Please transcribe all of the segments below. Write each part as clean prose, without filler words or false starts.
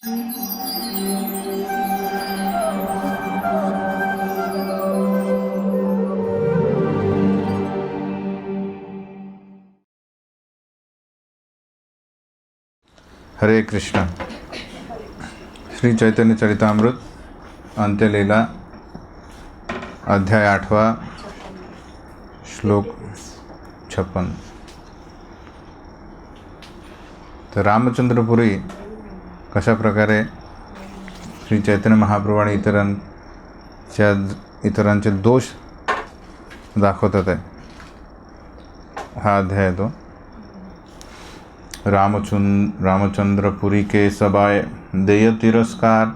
हरे कृष्ण। श्री चैतन्य चरितामृत अंत्यलीला अध्याय 8 श्लोक 56। तर रामचंद्रपुरी कशा प्रकारे श्री चैतन्य महाप्रभू आणि इतरांचे दोष दाखवतात आहे हा अध्याय आहे तो। रामचंद्रपुरी के सबाय देय तिरस्कार,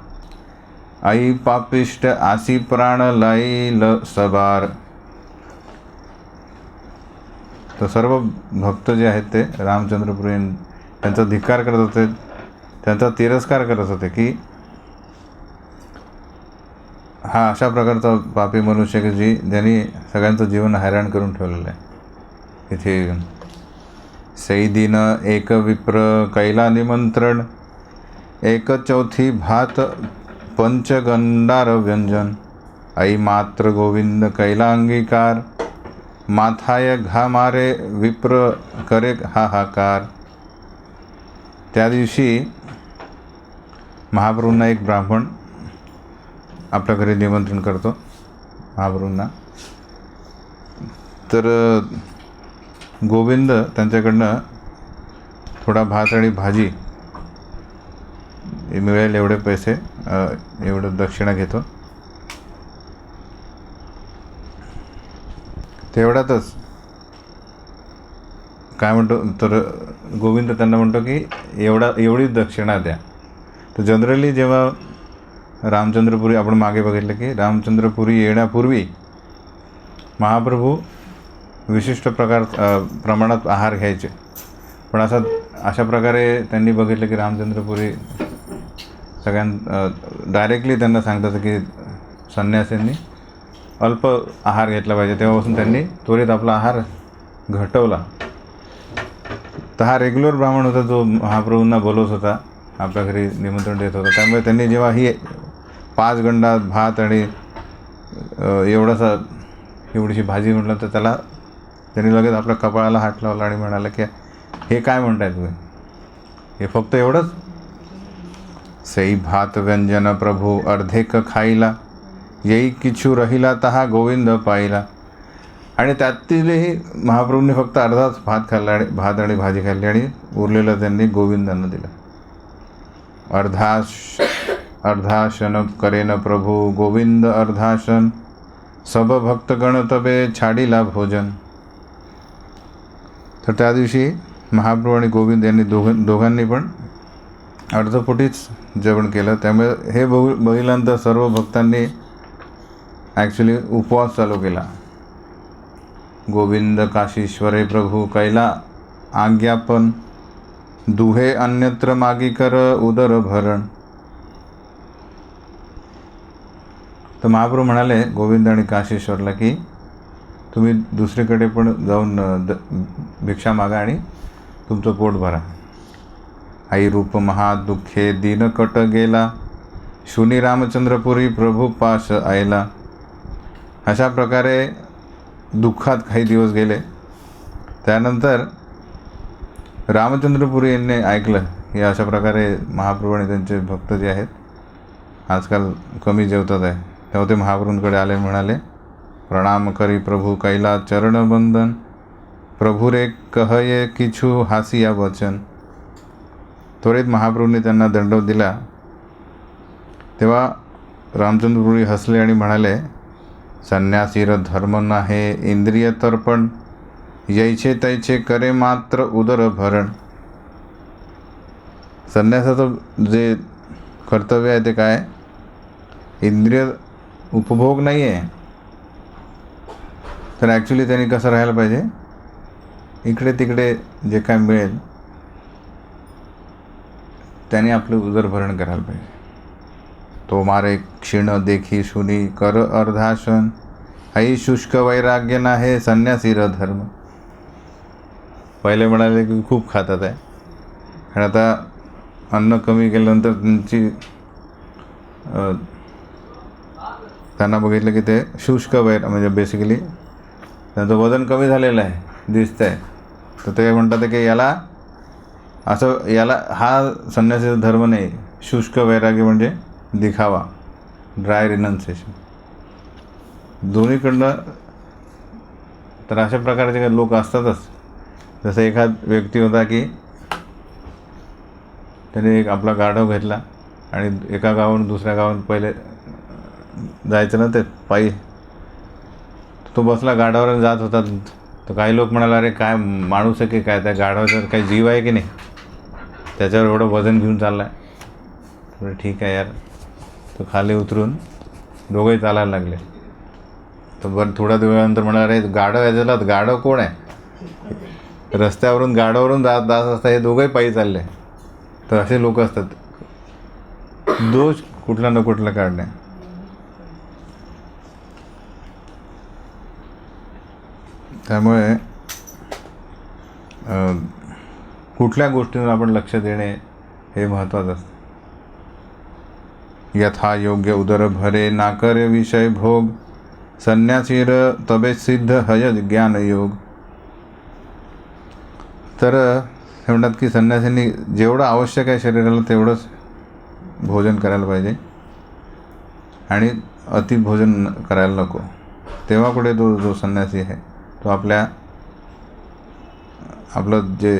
आई पापिष्ट आसी प्राण लाईल सबार। तर सर्व भक्त जे आहेत ते रामचंद्रपुरी त्यांचा धिक्कार करत होते, त्यांचा तिरस्कार करत होते की हा अशा प्रकारचा पापी मनुष्य की ज्यांनी सगळ्यांचं जीवन हैराण करून ठेवलेलं आहे। इथे सई दिन एक विप्र कैला निमंत्रण, एक चौथी भात पंचगंडार व्यंजन, आई मात्र गोविंद कैला अंगीकार, माथाय घा मारे विप्र करे हाहाकार। त्या दिवशी महाप्रभूंना एक ब्राह्मण आपल्या घरी निमंत्रण करतो महाप्रभूंना। तर गोविंद त्यांच्याकडनं थोडा भात आणि भाजी मिळेल एवढे पैसे एवढं दक्षिणा घेतो। तेवढ्यातच काय म्हणतो, तर गोविंद त्यांना म्हणतो की एवढीच दक्षिणा द्या। तर जनरली जेव्हा रामचंद्रपुरी आपण मागे बघितलं की रामचंद्रपुरी येण्यापूर्वी महाप्रभू विशिष्ट प्रमाणात आहार घ्यायचे, पण अशा प्रकारे त्यांनी बघितलं की रामचंद्रपुरी डायरेक्टली त्यांना सांगतात की संन्यासींनी अल्प आहार घेतला पाहिजे। तेव्हापासून त्यांनी त्वरित आपला आहार घटवला। तर हा रेग्युलर ब्राह्मण होता जो महाप्रभूंना बोलवत होता, आपल्या घरी निमंत्रण देत होता। त्यामुळे त्यांनी जेव्हा ही 5 गंडा भात आणि एवढीशी भाजी म्हटलं तर त्यांनी लगेच आपल्या कपाळाला हात लावला आणि म्हणाला की हे काय म्हणताय तुम्ही, हे फक्त एवढंच? सई भात व्यंजन प्रभू अर्धेक खाईला, येई किछु रहिला तहा गोविंद पाहिला। आणि त्यातीलही महाप्रभूंनी फक्त अर्धाच भात खाल्ला आणि भात आणि भाजी खाल्ली आणि उरलेलं त्यांनी गोविंदांना दिलं। अर्धाशन करेन प्रभू गोविंद अर्धाशन, सब भक्तगण तबे छाडीला भोजन। तर त्या दिवशी महाप्रभू आणि गोविंद यांनी दोघांनी पण अर्धपोटीच जेवण केलं। त्यामुळे हे बघितल्यानंतर सर्व भक्तांनी ॲक्च्युली उपवास चालू केला। गोविंद काशीश्वरे प्रभू कैला आज्ञापन, दुहे अन्यत्र मागी कर उदर भरण। तर महाप्रभू म्हणाले गोविंद आणि काशीश्वरला की तुम्ही दुसरीकडे पण जाऊन भिक्षा मागा आणि तुमचं पोट भरा। आई रूप महादुःखे दीन कट गेला, शुनी रामचंद्रपुरी प्रभू पाश आयला। अशा प्रकारे दुःखात काही दिवस गेले। त्यानंतर रामचंद्रपुरी यांनी ऐकलं की अशा प्रकारे महाप्रभू आणि त्यांचे भक्त जे आहेत आजकाल कमी जेवतात आहे। तेव्हा ते महाप्रभूंकडे आले, म्हणाले प्रणाम करी प्रभू कैला चरण बंदन, प्रभू रे कहये किछु हासिया वचन। त्वरित महाप्रभूंनी त्यांना दंडवत दिला। तेव्हा रामचंद्रपुरी हसले आणि म्हणाले संन्यासीर धर्म नाहे इंद्रिय तर्पण, यैचे तैचे करे मात्र उदर भरण। संन्यासाचं जे कर्तव्य आहे ते काय, इंद्रिय उपभोग नाही आहे। तर ॲक्च्युली त्यांनी कसं राहायला पाहिजे, इकडे तिकडे जे काय मिळेल त्याने आपलं उदरभरण करायला पाहिजे। तो मारे क्षीण देखी शुनी कर अर्धाशन, आई शुष्क वैराग्य नाहे संन्यासीर धर्म। पहिले म्हणाले की खूप खातात आहे, आणि आता अन्न कमी केल्यानंतर त्यांना बघितलं की ते शुष्क वैर म्हणजे बेसिकली त्यांचं वजन कमी झालेलं आहे दिसतं आहे. तर ते म्हणतात की याला हा संन्यासीचा धर्म नाही. शुष्क वैराग्य म्हणजे दिखावा, ड्राय रिनन्सिएशन दोन्हीकडनं. तर अशा प्रकारचे काही लोक असतातच. जसं एखाद व्यक्ती होता की त्याने एक आपला गाढव घेतला आणि एका गावाहून दुसऱ्या गावात पहिले जायचं ना ते पायी. तो बसला गाढवावर जात होता. तर काही लोक म्हणाले अरे काय माणूस आहे की काय, त्या गाढवाचा काही जीव आहे की नाही, त्याच्यावर एवढं वजन घेऊन चालला आहे. ठीक आहे यार. तो खाली उतरून दोघंही चालायला लागले. तर बरं थोड्या दिवसानंतर म्हणाला अरे गाढव याच्याला गाढव कोण आहे, रस्त्यावरून गाढवावरून जात असता हे दोघंही पायी चालले. तर असे लोक असतात, दोष कुठला न कुठला काढणे. त्यामुळे कुठल्या गोष्टींवर आपण लक्ष देणे हे महत्त्वाचं असतं. यथा योग्य उदर भरे नाकर विषय भोग संन्यासीर तबे सिद्ध हय ज्ञान योग. तर हे म्हणतात की संन्यासींनी जेवढं आवश्यक आहे शरीराला तेवढंच भोजन करायला पाहिजे आणि अतिभोजन करायला नको. तेव्हा कुठे जो संन्यासी आहे तो आपलं जे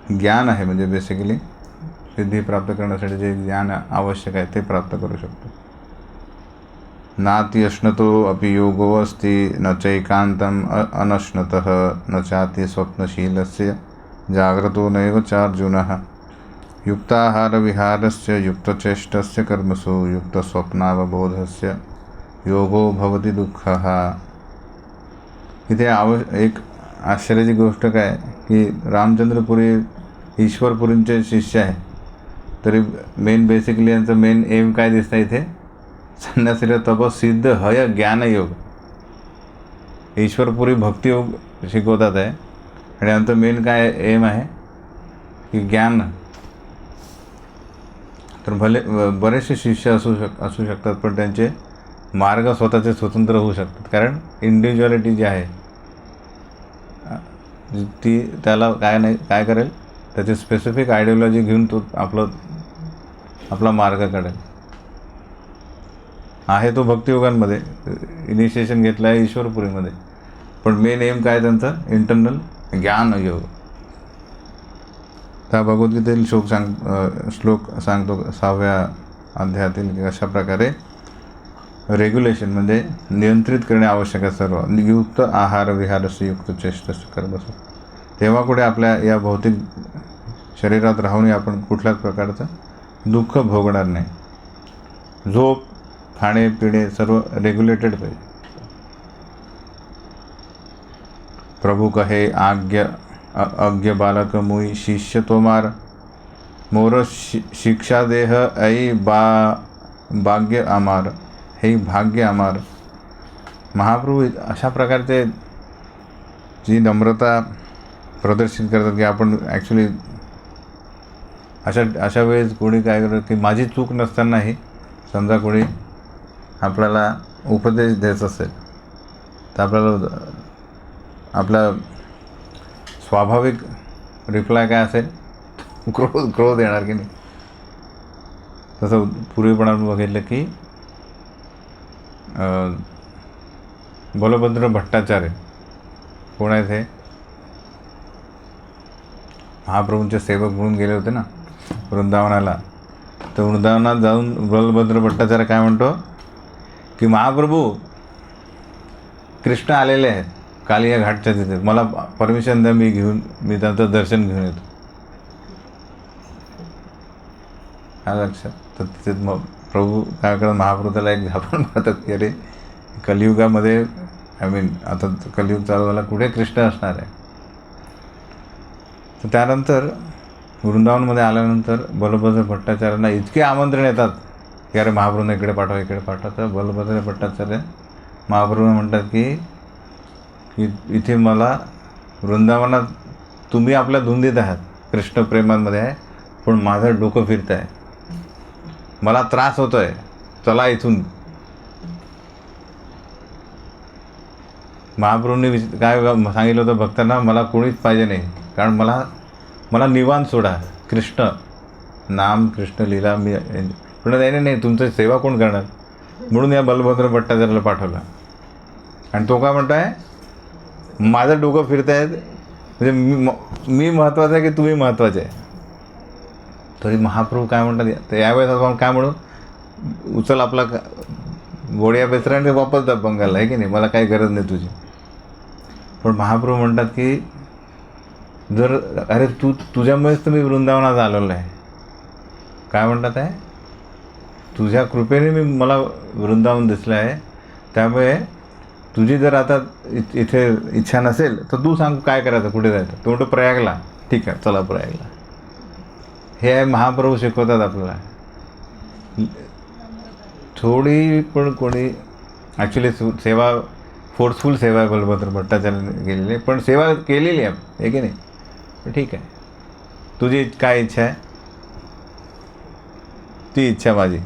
ज्ञान आहे म्हणजे बेसिकली सिद्धी प्राप्त करण्यासाठी जे ज्ञान आवश्यक आहे ते प्राप्त करू शकतो. नाति अश्नतो अपि योगो अस्ति न चैकान्तम अनश्नतः न चाति स्वप्नशीलस्य जाग्रतो नैव चार्जुनः. युक्ताहार विहारस्य युक्तचेष्टस्य कर्मसु युक्तस्वप्नावबोधस्य योगो भवति दुःखः. इथे एक आश्चर्याची गोष्ट काय की रामचंद्रपुरी ईश्वरपुरींचे शिष्य आहे, तरी मेन बेसिकली यांचं मेन एम काय दिसतं इथे, संन्यासीला तपसिद्ध हय ज्ञानयोग. ईश्वरपुरी भक्तियोग शिकवतात आहे आणि यांचं मेन काय एम आहे की ज्ञान. तर भले बरेचसे शिष्य असू शकतात पण त्यांचे मार्ग स्वतःचे स्वतंत्र होऊ शकतात, कारण इंडिव्हिज्युअलिटी जी आहे ती त्याला काय करेल त्याची स्पेसिफिक आयडिओलॉजी घेऊन तो आपला मार्ग काढेल. आहे तो भक्तियोगांमध्ये इनिशिएशन घेतलं आहे ईश्वरपुरीमध्ये, पण मेन एम काय त्यांचं इंटरनल ज्ञान योग. त्या भगवद्गीतेतील श्लोक सांगतो 6व्या अध्यायातील की अशा प्रकारे रेग्युलेशन म्हणजे नियंत्रित करणे आवश्यक आहे सर्व. युक्त आहार विहारस्य युक्त चेष्टस्य कर्मसु. तेव्हा कुठे आपल्या या भौतिक शरीरात राहूनही आपण कुठल्याच प्रकारचं दुःख भोगणार नाही. झोप खाणे पिणे सर्व रेग्युलेटेड पाहिजे. प्रभु कहे अज्ञ बालक मुई शिष्य तोमार मोर शिक्षा देह ऐ भाग्य आमार. हे भाग्य आमार. महाप्रभू अशा प्रकारचे जी नम्रता प्रदर्शित करतात की आपण ॲक्च्युली अशा वेळेस कोणी काय करतं की माझी चूक नसतानाही समजा कोणी आपल्याला उपदेश द्यायचा असेल तर आपल्याला आपला स्वाभाविक रिप्लाय काय असेल, क्रोध येणार की नाही. तसं पूर्वीपण आपण बघितलं की बलभद्र भट्टाचार्य कोण आहेत, हे महाप्रभूंचे सेवक म्हणून गेले होते ना वृंदावनाला. तर वृंदावनात जाऊन बलभद्र भट्टाचार्य काय म्हणतो की महाप्रभू कृष्ण आलेले आहेत कालिया घाटच्या तिथे, मला परमिशन द्या मी त्यांचं दर्शन घेऊन येतो. हा लक्षात. तर तिथे मग प्रभू काय करतात, महाप्रभू त्याला एक झापण मारतात की अरे कलियुगामध्ये आता कलियुग चालू झाला, कुठे कृष्ण असणार आहे. तर त्यानंतर वृंदावनमध्ये आल्यानंतर बलभद्र भट्टाचार्यांना इतके आमंत्रण येतात की अरे महाप्रभूंना इकडे पाठवा. तर बलभद्र भट्टाचार्य महाप्रभूंना म्हणतात की इथे मला वृंदावनात तुम्ही आपल्या धुंदीत आहात, कृष्ण प्रेमांमध्ये आहे, पण माझं डोकं फिरत आहे, मला त्रास होतो आहे, चला इथून. महाप्रभूंनी काय सांगितलं होतं भक्तांना, मला कोणीच पाहिजे नाही, कारण मला निवांत सोडा. कृष्ण नाम, कृष्ण लीला मी. पण नाही, तुमचं सेवा कोण करणार, म्हणून या बलभद्र भट्टाचार्याला पाठवलं. आणि तो काय म्हणतो आहे, माझं डोकं फिरत आहे, म्हणजे मी महत्त्वाचं आहे की तुम्ही महत्त्वाचे आहे. तरी महाप्रभू काय म्हणतात, तर यावेळेस आपण काय म्हणू, उचल आपला गोड्या बेसरा आणि वापस जा बंगालला, आहे की नाही, मला काही गरज नाही तुझी. पण महाप्रभू म्हणतात की जर अरे तुझ्यामुळेच तर मी वृंदावनात आलेलो आहे. काय म्हणतात आहे, तुझ्या कृपेने मला वृंदावन दिसलं आहे, त्यामुळे तुझी जर आता इथे इच्छा नसेल तर तू सांग काय करायचं, कुठे जायचं. तो म्हणतो प्रयागला. ठीक आहे, चला प्रयागला. हे आहे महाप्रभू शिकवतात आपल्याला. थोडी पण कोणी ॲक्च्युली सेवा, फोर्सफुल सेवा आहे बलभद्र भट्टाचार्याने केलेली, पण सेवा केलेली आहे की नाही. ठीक आहे, तुझी काय इच्छा आहे, ती इच्छा माझी.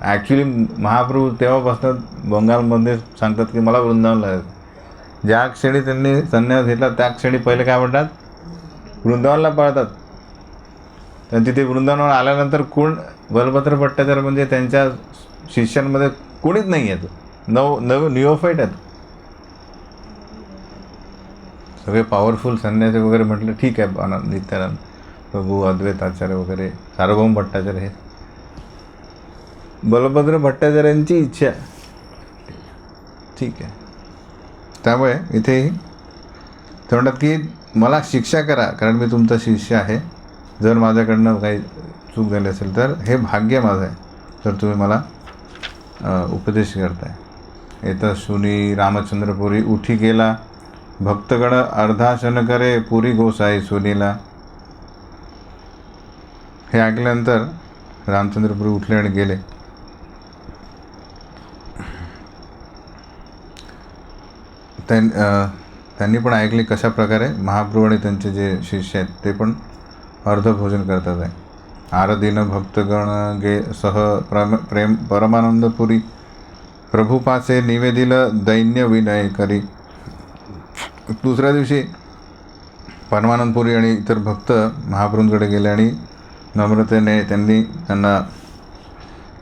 ॲक्च्युली महाप्रभू तेव्हापासून बंगालमध्ये सांगतात की मला वृंदावनला जायचं. ज्या क्षणी त्यांनी संन्यास घेतला त्या क्षणी पहिले काय म्हणतात, वृंदावनला पळतात. तर तिथे वृंदावनावर आल्यानंतर कोण, बलभद्र भट्टाचार्य म्हणजे त्यांच्या शिष्यांमध्ये कोणीच नाही आहेत, निओफाईट आहेत. सगळे पॉवरफुल संन्यासी वगैरे म्हटलं ठीक आहे, नित्यानंद प्रभू, अद्वैताचार्य वगैरे, सार्वभौम भट्टाचार्य, हे बलभद्र भट्टाचार्यांची इच्छा. ठीक आहे, त्यामुळे इथेही ते म्हणतात की मला शिक्षा करा, कारण मी तुमचा शिष्य आहे. जर माझ्याकडनं काही चूक झाली असेल तर हे भाग्य माझं आहे, तर तुम्ही मला उपदेश करताय. येतं शुनी रामचंद्रपुरी उठी गेला, भक्तगण अर्धाशन करे, पुरी गोसाई सुनीला. हे ऐकल्यानंतर रामचंद्रपुरी उठले आणि गेले. त्यांनी पण ऐकले कशा प्रकारे महाप्रभू आणि त्यांचे जे शिष्य आहेत ते पण अर्धभोजन करतात आहे. आरदीन भक्तगण गे सह प्रेम परमानंदपुरी, प्रभुपासे निवेदिल दैन्य विनय करी. दुसऱ्या दिवशी परमानंदपुरी आणि इतर भक्त महाप्रभूंकडे गेले आणि नम्रतेने त्यांना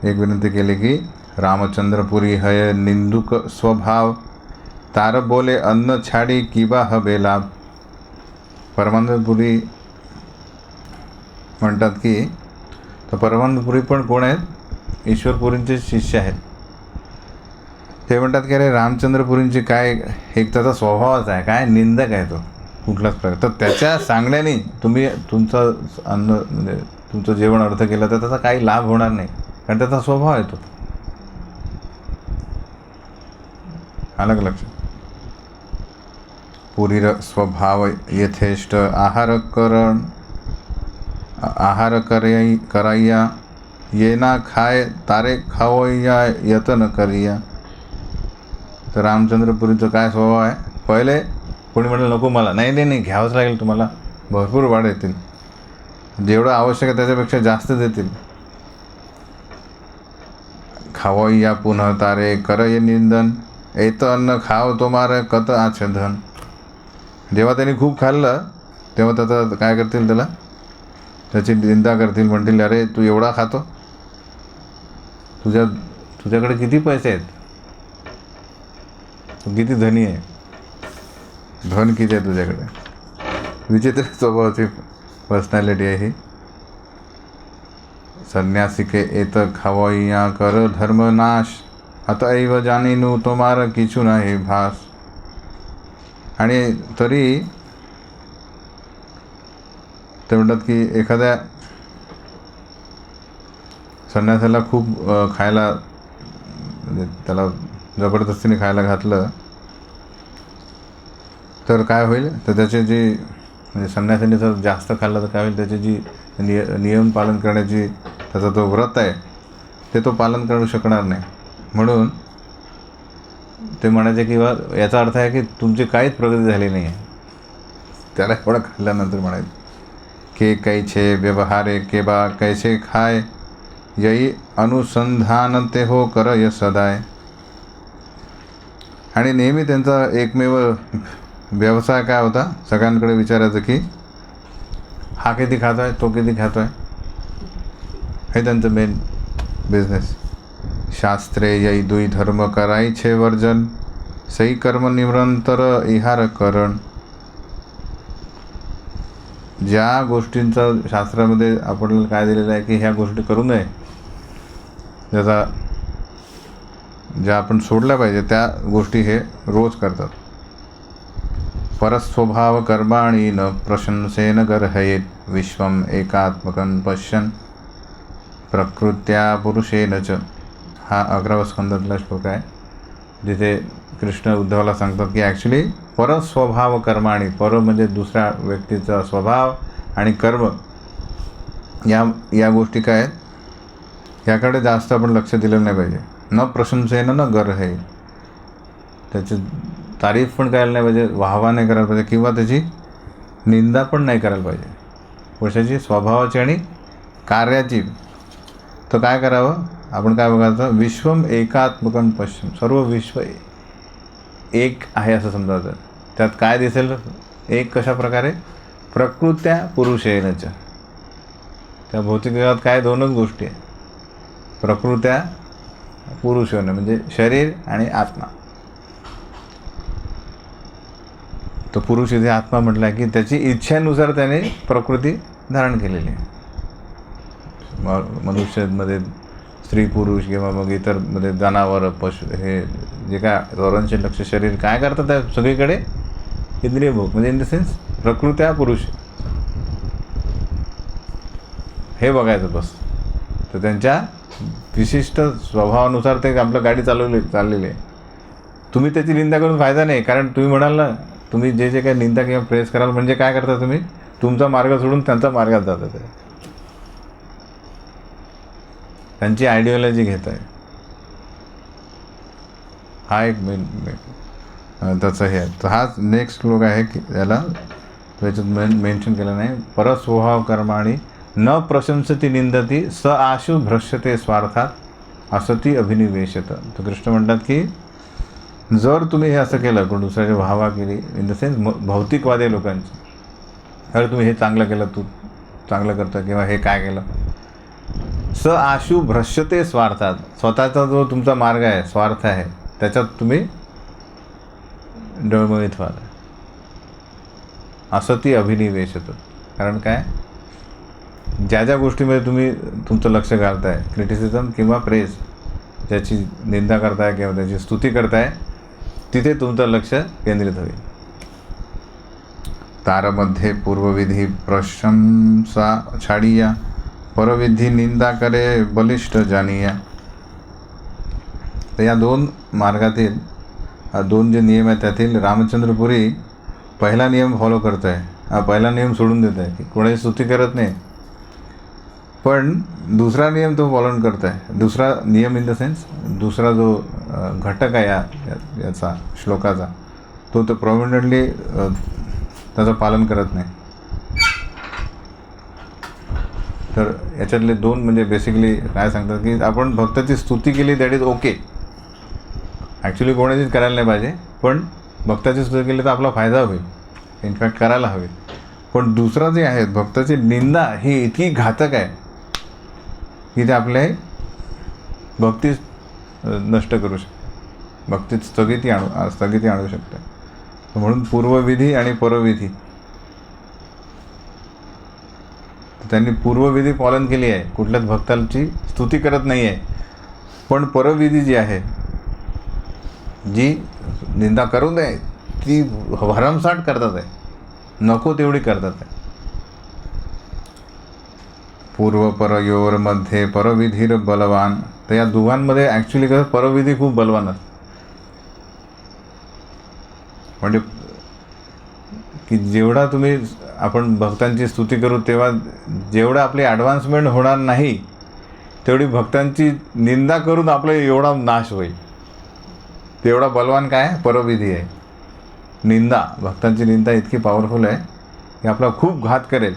एक विनंती केली की रामचंद्रपुरी हय निंदुक स्वभाव, तार बोले अन्न छाडी किबा हबे लाभ. परमानंदपुरी म्हणतात की, तर परमानंदपुरी पण कोण आहेत, ईश्वरपुरींचे शिष्य आहेत. ते म्हणतात की अरे रामचंद्रपुरींची काय, एक त्याचा स्वभावच आहे, काय निंदक आहे तो कुठलाच प्रकार. तर त्याच्या सांगण्याने तुम्ही तुमचं अन्न म्हणजे तुमचं जेवण अर्थ केलं तर त्याचा काही लाभ होणार नाही, कारण त्याचा स्वभाव आहे तो. अलग लक्षात. पुरीर स्वभाव यथेष्ट, आहार करायया, येना खाय तारे खावया यतन करिया. तर रामचंद्रपुरीचं काय स्वभाव आहे, पहिले कोणी म्हटलं नको मला, नाही घ्यावंच लागेल तुम्हाला, भरपूर वाढ येतील, जेवढं आवश्यक आहे त्याच्यापेक्षा जास्त देतील. खावया पुन्हा तारे करय निंदन, येत अन्न खाव तुम्हारे कत आच्छधन. जेव्हा त्यांनी खूप खाल्लं तेव्हा त्याचा काय करतील, त्याची निंदा करतील, म्हणतील अरे तू एवढा खातो, तुझ्याकडे किती पैसे आहेत, तू किती धनी आहे, धन किती आहे तुझ्याकडे. विचित्र स्वभावाची पर्सनॅलिटी आहे ही. संन्यासिके येत खावया कर धर्मनाश, अतएव जाणीनु तुम्हार किचू नाही भास. आणि तरी ते म्हणतात की एखाद्या संन्यासाला खूप खायला, म्हणजे त्याला जबरदस्तीने खायला घातलं तर काय होईल, तर त्याचे जी म्हणजे संन्यासाने जर जास्त खाल्लं तर काय होईल, त्याची जी नियम पालन करण्याची त्याचा तो व्रत आहे ते तो पालन करू शकणार नाही. म्हणून ते म्हणायचे की याचा अर्थ आहे की तुमची काहीच प्रगती झाली नाही आहे, त्याला एवढं खाल्ल्यानंतर म्हणायचं. के कैछे व्यवहारे के बा कैसे खाय, यही अनुसंधान ते हो करय सदाय. आणि नेहमी त्यांचा एकमेव व्यवसाय काय होता, सगळ्यांकडे विचारायचं की हा किती खातोय, तो किती खातोय, हे त्यांचं मेन बिझनेस. शास्त्रे यई दुई धर्म करायचे वर्जन, सई कर्म निरंतर इहार करण. ज्या गोष्टींचा शास्त्रामध्ये आपल्याला काय दिलेलं आहे की ह्या गोष्टी करू नये, ज्या आपण सोडल्या पाहिजे त्या गोष्टी हे रोज करतात. परस्वभाव कर्माणि न प्रशंसेन गर्हयेत, विश्वम एकात्मकं पश्यन् प्रकृत्या पुरुषेन च. हा 11व्या स्कंदातला श्लोक आहे, जिथे कृष्ण उद्धवाला सांगतात की ॲक्च्युली परस्वभाव कर्माणि, पर म्हणजे दुसऱ्या व्यक्तीचा स्वभाव आणि कर्म, या गोष्टी काय आहेत, याकडे जास्त आपण लक्ष दिलं नाही पाहिजे. न प्रशंसेन न गर्हयेत, त्याची तारीफ पण करायला नाही पाहिजे, वाहवा नाही करायला पाहिजे, किंवा त्याची निंदा पण नाही करायला पाहिजे. कशाची? स्वभावाची आणि कार्याची. तर काय करावं आपण, काय बघायचं, विश्वम एकात्मकं पश्चिम, सर्व विश्व एक आहे असं समजायचं. त्यात काय दिसेल एक, कशा प्रकारे, प्रकृत्या पुरुषेनच. त्या भौतिक जगात काय दोनच गोष्टी आहे, प्रकृत्या पुरुषेन म्हणजे शरीर आणि आत्मा. तो पुरुष इथे आत्मा म्हटला की त्याची इच्छेनुसार त्याने प्रकृती धारण केलेली आहे. मनुष्यामध्ये स्त्री पुरुष किंवा मग इतरमध्ये जनावर पशु, हे जे काय संरक्षण लक्ष शरीर काय करतात त्या सगळीकडे इंद्रिय भोग, म्हणजे इन द सेन्स प्रकृत्या पुरुष, हे बघायचं बस. तर त्यांच्या विशिष्ट स्वभावानुसार ते आपलं गाडी चाललेली आहे. तुम्ही त्याची निंदा करून फायदा नाही, कारण तुम्ही म्हणाल ना, तुम्ही जे काही निंदा किंवा प्रेस कराल म्हणजे काय करता, तुम्ही तुमचा मार्ग सोडून त्यांचा मार्गात जातात आहे, त्यांची आयडिओलॉजी घेत आहे. हा एक मेन त्याचं हे आहे. तर हाच नेक्स्ट श्लोक आहे की याला त्याच्यात मेन्शन केलं नाही. परस्वभाव कर्माणि न प्रशंसती निंदती, स आशु भ्रश्यते स्वार्थात, असती अभिनिवेशत. तर कृष्ण म्हणतात की जर तुम्ही हे असं केलं, कोण दुसऱ्याची वाहवा केली, इन द सेन्स भौतिकवादी लोकांची, अरे तुम्ही हे चांगलं केलं, तू चांगलं करतं, किंवा हे काय केलं, स आशु भ्रश्यते स्वार्थात, स्वतःचा जो तुमचा मार्ग आहे, स्वार्थ आहे, त्याच्यात तुम्ही डळमळीत व्हाल. असती अभिनिवेशत. कारण काय, ज्या ज्या गोष्टीमध्ये तुम्ही तुमचं लक्ष घालताय, क्रिटिसिझम किंवा प्रेज, ज्याची निंदा करताय किंवा त्याची स्तुती करताय, तिथे तुमचं लक्ष केंद्रित होईल. तारमध्ये पूर्वविधी प्रशंसा छाडिया, परविधी निंदा करे बलिष्ठ जानिया. तर या दोन मार्गातील दोन जे नियम आहेत, त्यातील रामचंद्रपुरी पहिला नियम फॉलो करत आहे, पहिला नियम सोडून देत आहे की कोणाची स्तुती करत नाही, पण दुसरा नियम तो फॉलो करत आहे. दुसरा नियम इन द सेन्स दुसरा जो घटक आहे याचा श्लोकाचा, तो प्रॉमिनंटली त्याचं पालन करत नाही. तर याच्यातले दोन म्हणजे बेसिकली काय सांगतात की आपण भक्ताची स्तुती केली दॅट इज ओके, ॲक्च्युली कोणाचीच करायला नाही पाहिजे, पण भक्ताची स्तुती केली तर आपला फायदा होईल, इनफॅक्ट करायला हवी. पण दुसरा जे आहे भक्ताची निंदा, ही इतकी घातक आहे की ते आपले भक्ती नष्ट करू शकते, भक्तीत स्थगिती आणू शकते. म्हणून पूर्वविधी आणि परविधी, त्यांनी पूर्वविधी पालन केली आहे, कुठल्याच भक्ताची स्तुती करत नाही आहे. पण परविधी जी आहे, जी निंदा करू नये, ती भरमसाठ करतात आहे, नको तेवढी करतात आहे. पूर्व परयोरमध्ये परविधीर बलवान. तर या दोघांमध्ये ॲक्च्युली कसं परविधी खूप बलवान असते, म्हणजे की जेवढा तुम्ही आपण भक्तांची स्तुती करू, तेव्हा जेवढं आपली ॲडव्हान्समेंट होणार नाही, तेवढी भक्तांची निंदा करून आपला एवढा नाश होईल. तेवढा बलवान काय परविधी आहे. निंदा, भक्तांची निंदा इतकी पॉवरफुल आहे की आपला खूप घात करेल.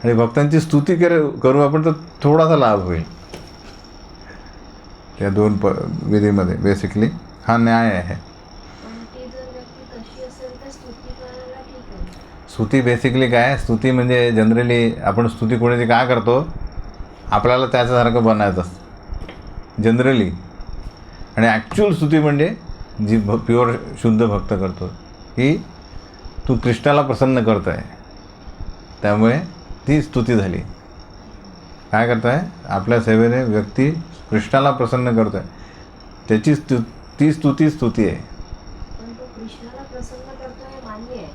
आणि भक्तांची स्तुती करू आपण तर थोडासा लाभ होईल. या दोन विधीमध्ये बेसिकली हा न्याय आहे. स्तुती बेसिकली काय, स्तुती म्हणजे जनरली आपण स्तुती कोणाची काय करतो, आपल्याला त्याच्यासारखं बनायचं असतं जनरली. आणि ॲक्च्युअल स्तुती म्हणजे जी प्युअर शुद्ध भक्त करतो, की तू कृष्णाला प्रसन्न करतो आहे, त्यामुळे ती स्तुती झाली. काय करतो आहे, आपल्या सेवेने व्यक्ती कृष्णाला प्रसन्न करतो आहे, त्याची ती स्तुती आहे. कृष्णाला प्रसन्न करतो हे मान्य आहे,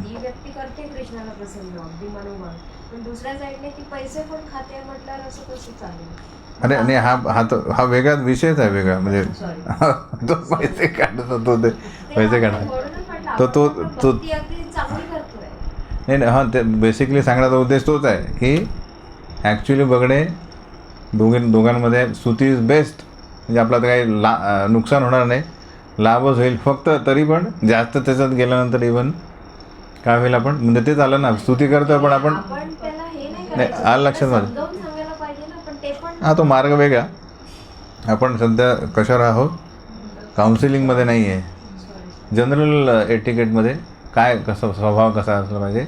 ती व्यक्ती करते कृष्णाला प्रसन्न अगदी मनोमन, पण दुसऱ्या साईडने ती पैसे पण खाते म्हटल्यावर असं कसं चालेल? अरे आणि हा वेगळा विषयच आहे, वेगळा म्हणजे तो पैसे काढत होतो, ते पैसे काढा तो नाही. हां, ते बेसिकली सांगण्याचा उद्देश तोच आहे की ॲक्च्युली बघणे दोघांमध्ये स्तुती इज बेस्ट. म्हणजे आपलं काही नुकसान होणार नाही, लाभच होईल फक्त. तरी पण जास्त त्याच्यात गेल्यानंतर इव्हन काय होईल, आपण म्हणजे तेच आलं ना, स्तुती करतो पण आपण नाही आलं लक्षात माझं. हां, तो मार्ग वेगळा. आपण सध्या कशावर आहोत, काउन्सिलिंगमध्ये नाही आहे, जनरल एटिकेटमध्ये. काय कसं स्वभाव कसा असला पाहिजे,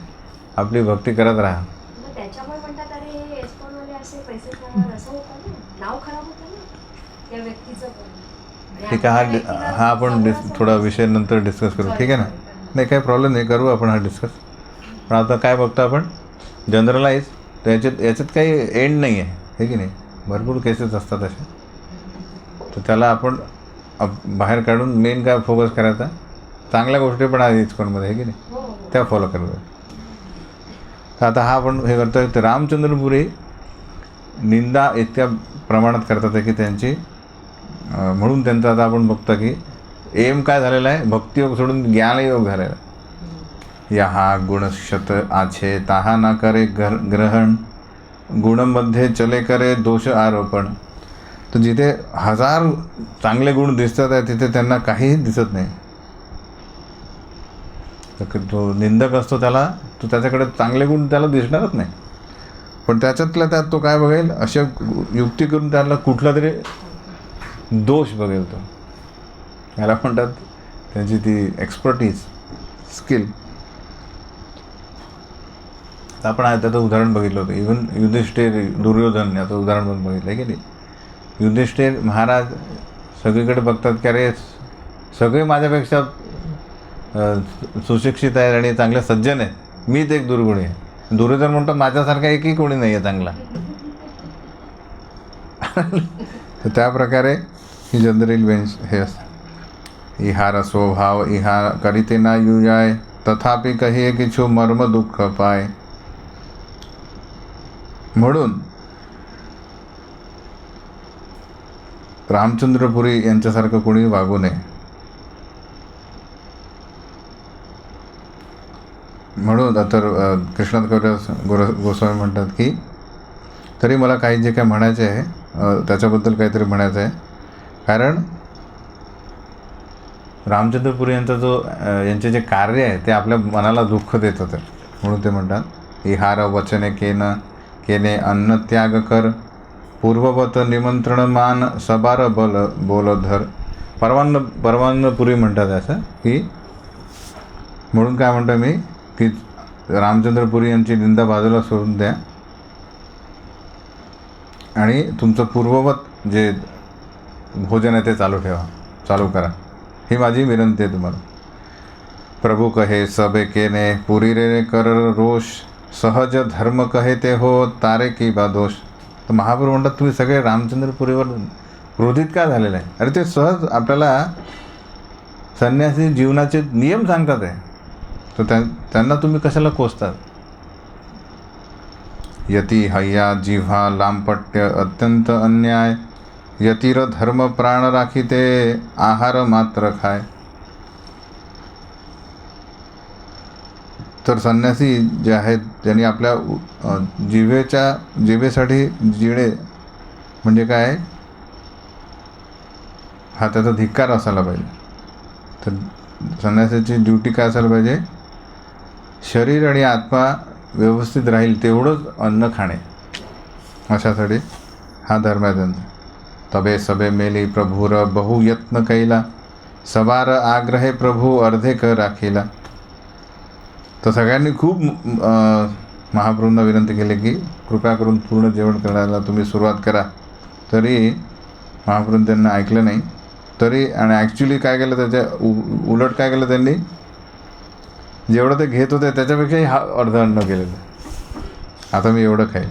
आपली भक्ती करत राहा. ठीक आहे. हा आपण थोडा विषय नंतर डिस्कस करू, ठीक आहे ना? नाही काही प्रॉब्लेम नाही, करू आपण हा डिस्कस. पण आता काय बघतो आपण जनरलाइज, तर याच्यात काही एंड नाही आहे, हे की नाही? भरपूर केसेस असतात असे, तर त्याला आपण बाहेर काढून मेन काय फोकस करायचा, चांगल्या गोष्टी पण आहे इस्कॉनमध्ये, हे की नाही, त्या फॉलो करायचं. तर आता हा आपण हे करतो आहे. तर रामचंद्रपुरी निंदा इतक्या प्रमाणात करतात आहे की त्यांची, म्हणून त्यांचं आता आपण बघतो की एम काय झालेला आहे, भक्तियोग सोडून ज्ञानयोग झालेला आहे. यहा गुणशत आछे ताहा ना करे ग्रहण, गुणमध्ये चले करे दोष आरोपण. तर जिथे 1000 चांगले गुण दिसतात आहे, तिथे त्यांना काहीही दिसत नाही. तर तो निंदक असतो, तो त्याच्याकडे चांगले गुण त्याला दिसणारच नाही, पण त्याच्यातल्या त्यात तो काय बघेल, अशा युक्ती करून त्याला कुठला तरी दोष बघेल. तो याला म्हणतात त्यांची ती एक्सपर्टीज, स्किल. आपण त्याचं उदाहरण बघितलं होतं. इव्हन युधिष्ठिर, दुर्योधन याचं उदाहरण पण बघितलं आहे की नाही. युधिष्ठिर महाराज सगळीकडे बघतात की अरे सगळे माझ्यापेक्षा सुशिक्षित आहेत आणि चांगले सज्जन आहेत, मीच एक दुर्गुणी आहे. दुर्योधन म्हणतो माझ्यासारखा एकही कोणी नाही आहे चांगला. तर त्या प्रकारे ही जनरल बेंच हे असतं. इहार स्वभाव इहा करीते ना युजाय, तथापि कहिये किछु मर्म दुःख पाय. म्हणून रामचंद्रपुरी यांच्यासारखं कोणी वागू नये. म्हणून तर कृष्णात कविराज गोस्वामी म्हणतात की तरी मला काही जे काय म्हणायचे आहे त्याच्याबद्दल काहीतरी म्हणायचं आहे. कारण रामचंद्रपुरी यांचा यांचे जे कार्य आहे ते आपल्या मनाला दुःख देत होते, म्हणून ते म्हणतात इहार वचने केने अन्न त्याग कर, पूर्ववत निमंत्रण मान सबार बोलधर. परवानपुरी म्हणतात असं की, म्हणून काय म्हणतो मी की रामचंद्रपुरी यांची निंदा बाजूला सोडून द्या आणि तुमचं पूर्ववत जे भोजन आहे ते चालू करा. ही माझी विनंती आहे तुम्हाला. प्रभू कहे सबे केने, पुरी रे कर रोष, सहज धर्म कहे ते हो, तारे की बा दोष. तर महाप्रभू म्हणतात तुम्ही सगळे रामचंद्रपुरीवर क्रोधित का झालेलं आहे. अरे ते सहज आपल्याला संन्यासी जीवनाचे नियम सांगतात आहे, तर त्यांना तुम्ही कशाला कोसतात. यती हय्या जिव्हा लांबपट्य अत्यंत अन्याय, यतीर धर्म प्राण राखी ते आहार मात्र खाय. तर संन्यासी जे आहेत त्यांनी आपल्या जिभेसाठी जिणे म्हणजे काय, हा त्याचा धिक्कार असायला पाहिजे. तर संन्यासाची ड्युटी काय असायला पाहिजे, शरीर आणि आत्मा व्यवस्थित राहील तेवढंच अन्न खाणे, अशासाठी हा धर्म आहे त्यांचा. तबे सबे मेली प्रभूर बहु यत्न कैला, सवार आग्रहे प्रभू अर्धे कर राखीला. तर सगळ्यांनी खूप महाप्रभूंना विनंती केली की कृपा करून पूर्ण जेवण करायला तुम्ही सुरुवात करा. तरी महाप्रभूंनी त्यांना ऐकलं नाही. तरी आणि ॲक्च्युली काय केलं, त्याच्या उलट काय केलं त्यांनी, जेवढं ते घेत होते त्याच्यापेक्षाही अर्ध अन्न केलेलं. आता मी एवढं खाईल.